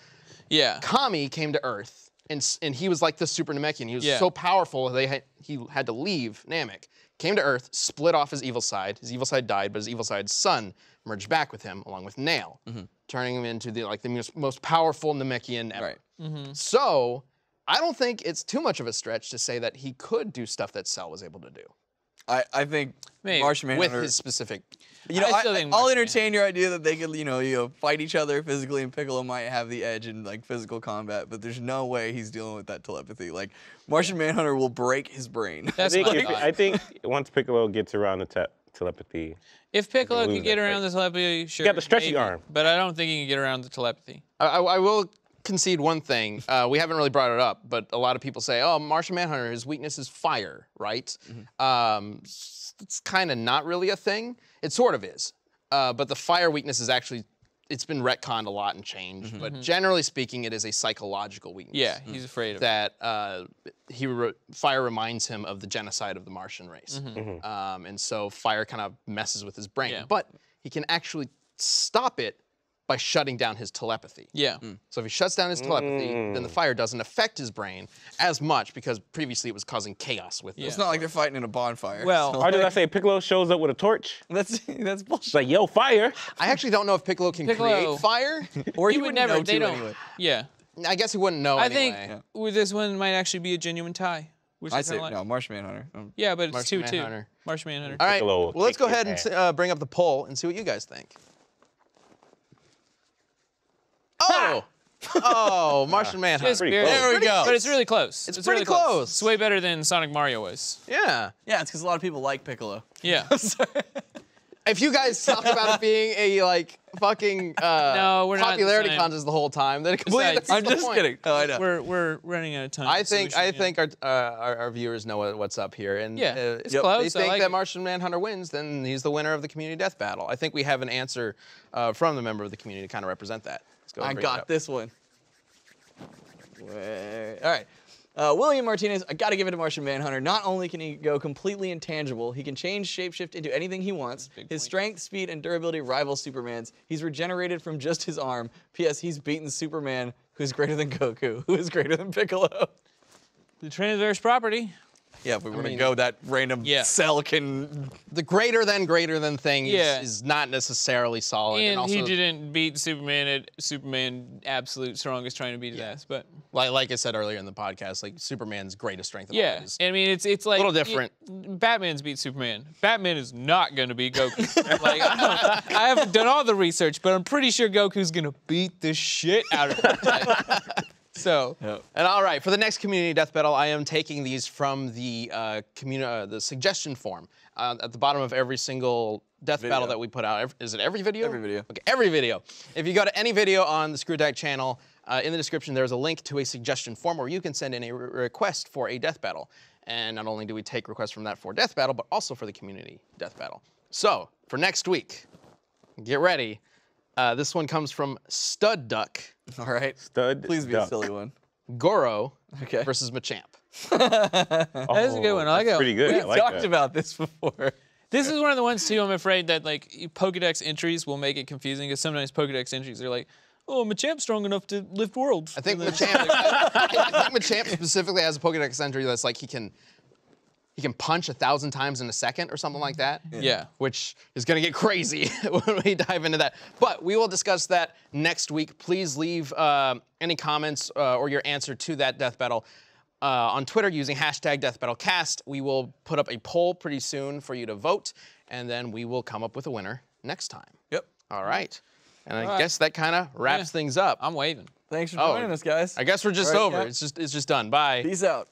Speaker 2: Yeah.
Speaker 1: Kami came to Earth, and he was like the Super Namekian. He was
Speaker 2: Yeah.
Speaker 1: so powerful he had to leave Namek. Came to Earth, split off his evil side. His evil side died, but his evil side's son merged back with him, along with Nail, turning him into the most powerful Namekian ever.
Speaker 4: Right.
Speaker 1: So I don't think it's too much of a stretch to say that he could do stuff that Cell was able to do
Speaker 4: I think
Speaker 2: Maybe.
Speaker 4: Martian
Speaker 1: with
Speaker 4: Manhunter.
Speaker 1: his specific.
Speaker 4: You know,
Speaker 2: I still think
Speaker 4: I'll
Speaker 2: Martian
Speaker 4: entertain your idea that they could, fight each other physically, and Piccolo might have the edge in like physical combat. But there's no way he's dealing with that telepathy. Like Martian Manhunter will break his brain.
Speaker 2: That's
Speaker 3: think
Speaker 2: my
Speaker 3: if-
Speaker 2: thought.
Speaker 3: I think once Piccolo gets around the telepathy,
Speaker 2: If Piccolo
Speaker 3: lose
Speaker 2: could get
Speaker 3: that
Speaker 2: around
Speaker 3: fight.
Speaker 2: the telepathy, sure.
Speaker 3: got the stretchy
Speaker 2: maybe.
Speaker 3: arm.
Speaker 2: But I don't think he can get around the telepathy.
Speaker 1: I will concede one thing. We haven't really brought it up, but a lot of people say, "Oh, Martian Manhunter, his weakness is fire," right? It's kind of not really a thing. It sort of is, but the fire weakness is actually. It's been retconned a lot and changed, but generally speaking, it is a psychological weakness.
Speaker 2: Yeah, he's afraid of it.
Speaker 1: That fire reminds him of the genocide of the Martian race, and so fire kind of messes with his brain.
Speaker 2: Yeah.
Speaker 1: But he can actually stop it by shutting down his telepathy.
Speaker 2: Yeah.
Speaker 1: So if he shuts down his telepathy, then the fire doesn't affect his brain as much because previously it was causing chaos with
Speaker 4: It's
Speaker 1: it.
Speaker 4: not like they're fighting in a bonfire.
Speaker 2: Well,
Speaker 4: So,
Speaker 3: or did I say Piccolo shows up with a torch?
Speaker 4: that's bullshit.
Speaker 3: It's like, yo, fire!
Speaker 1: I actually don't know if Piccolo can
Speaker 2: Piccolo-
Speaker 1: create fire.
Speaker 4: Or
Speaker 2: he
Speaker 4: he
Speaker 2: would
Speaker 4: would
Speaker 2: never.
Speaker 4: know
Speaker 2: They
Speaker 4: to
Speaker 2: don't.
Speaker 4: anyway.
Speaker 2: Yeah.
Speaker 1: I guess he wouldn't know
Speaker 2: I
Speaker 1: anyway.
Speaker 2: think with this one might actually be a genuine tie. Which I
Speaker 4: I'd say
Speaker 2: like.
Speaker 4: no, Martian Manhunter.
Speaker 2: Yeah, but it's
Speaker 1: Martian
Speaker 2: 2-2.
Speaker 1: Manhunter.
Speaker 2: Martian Manhunter.
Speaker 1: All right,
Speaker 3: Piccolo will
Speaker 1: well, let's
Speaker 3: kick
Speaker 1: go
Speaker 3: your
Speaker 1: ahead and bring up the poll and see what you guys think. Oh, Martian Manhunter.
Speaker 2: Just
Speaker 3: Pretty
Speaker 2: barely.
Speaker 3: close.
Speaker 4: There we go.
Speaker 2: But it's really close.
Speaker 1: It's
Speaker 2: really
Speaker 1: pretty close.
Speaker 2: It's way better than Sonic Mario was.
Speaker 1: Yeah.
Speaker 4: Yeah, it's because a lot of people like Piccolo.
Speaker 2: Yeah.
Speaker 1: If you guys talk about it being a fucking
Speaker 2: No, we're not
Speaker 1: popularity
Speaker 2: saying-
Speaker 1: contest the whole time, then completely
Speaker 2: Besides-
Speaker 1: that's
Speaker 4: I'm
Speaker 1: the
Speaker 4: just
Speaker 1: point.
Speaker 4: kidding. Oh, I know.
Speaker 2: We're running out of time.
Speaker 1: I
Speaker 2: so we
Speaker 1: think
Speaker 2: should,
Speaker 1: our viewers know what's up here, and
Speaker 2: Yeah,
Speaker 1: if
Speaker 2: it's
Speaker 1: they
Speaker 2: close. I
Speaker 1: think
Speaker 2: like
Speaker 1: that
Speaker 2: it.
Speaker 1: Martian Manhunter wins, then he's the winner of the community death battle. I think we have an answer from the member of the community to kind of represent that. Let's go.
Speaker 4: I
Speaker 1: and bring it
Speaker 4: got
Speaker 1: up.
Speaker 4: this one. All right. William Martinez, I gotta give it to Martian Manhunter. Not only can he go completely intangible, he can change shapeshift into anything he wants. His strength, speed, and durability rival Superman's. He's regenerated from just his arm. P.S. He's beaten Superman, who's greater than Goku, who is greater than Piccolo.
Speaker 2: The transverse property.
Speaker 4: Yeah, if we were to
Speaker 1: mean-
Speaker 4: go that random
Speaker 2: Yeah.
Speaker 4: Cell can.
Speaker 1: The greater than thing
Speaker 2: Yeah.
Speaker 1: is not necessarily solid, and,
Speaker 2: And
Speaker 1: also
Speaker 2: he didn't beat Superman at Superman absolute strongest trying to beat his ass. But
Speaker 1: like I said earlier in the podcast, like Superman's greatest strength. Of all
Speaker 2: yeah,
Speaker 1: is
Speaker 2: I mean it's like
Speaker 1: little different.
Speaker 2: Batman's beat Superman. Batman is not gonna beat Goku. Like I haven't done all the research, but I'm pretty sure Goku's gonna beat the shit out of him. So
Speaker 1: And all right, for the next community death battle, I am taking these from the the suggestion form at the bottom of every single death battle that we put out. Is it every video?
Speaker 4: Every video.
Speaker 1: Okay, every video. If you go to any video on the Screw Attack channel, in the description there's a link to a suggestion form where you can send in a request for a death battle. And not only do we take requests from that for death battle, but also for the community death battle. So for next week, get ready. This one comes from Stud Duck.
Speaker 4: All right.
Speaker 3: Stud.
Speaker 4: Please be a
Speaker 3: duck.
Speaker 4: silly one.
Speaker 1: Goro
Speaker 4: Okay.
Speaker 1: versus Machamp.
Speaker 2: that's a good one. I like
Speaker 3: That's
Speaker 2: it.
Speaker 3: pretty good. I
Speaker 4: We've
Speaker 3: like
Speaker 4: talked
Speaker 3: that.
Speaker 4: about this before.
Speaker 2: This is one of the ones too. I'm afraid that like Pokedex entries will make it confusing because sometimes Pokedex entries are like, "Oh, Machamp's strong enough to lift worlds."
Speaker 1: I think Machamp, I think Machamp specifically has a Pokedex entry that's like he can punch 1,000 times in a second or something like that.
Speaker 2: Yeah.
Speaker 1: Which is gonna get crazy when we dive into that. But we will discuss that next week. Please leave any comments or your answer to that death battle on Twitter using hashtag DeathBattleCast. We will put up a poll pretty soon for you to vote, and then we will come up with a winner next time.
Speaker 4: Yep.
Speaker 1: All right. And I
Speaker 2: right.
Speaker 1: guess that kind of wraps
Speaker 2: Yeah.
Speaker 1: things up.
Speaker 2: I'm waving.
Speaker 4: Thanks for joining us, guys.
Speaker 1: I guess we're just
Speaker 4: All right,
Speaker 1: over.
Speaker 4: yeah.
Speaker 1: It's just done. Bye.
Speaker 4: Peace out.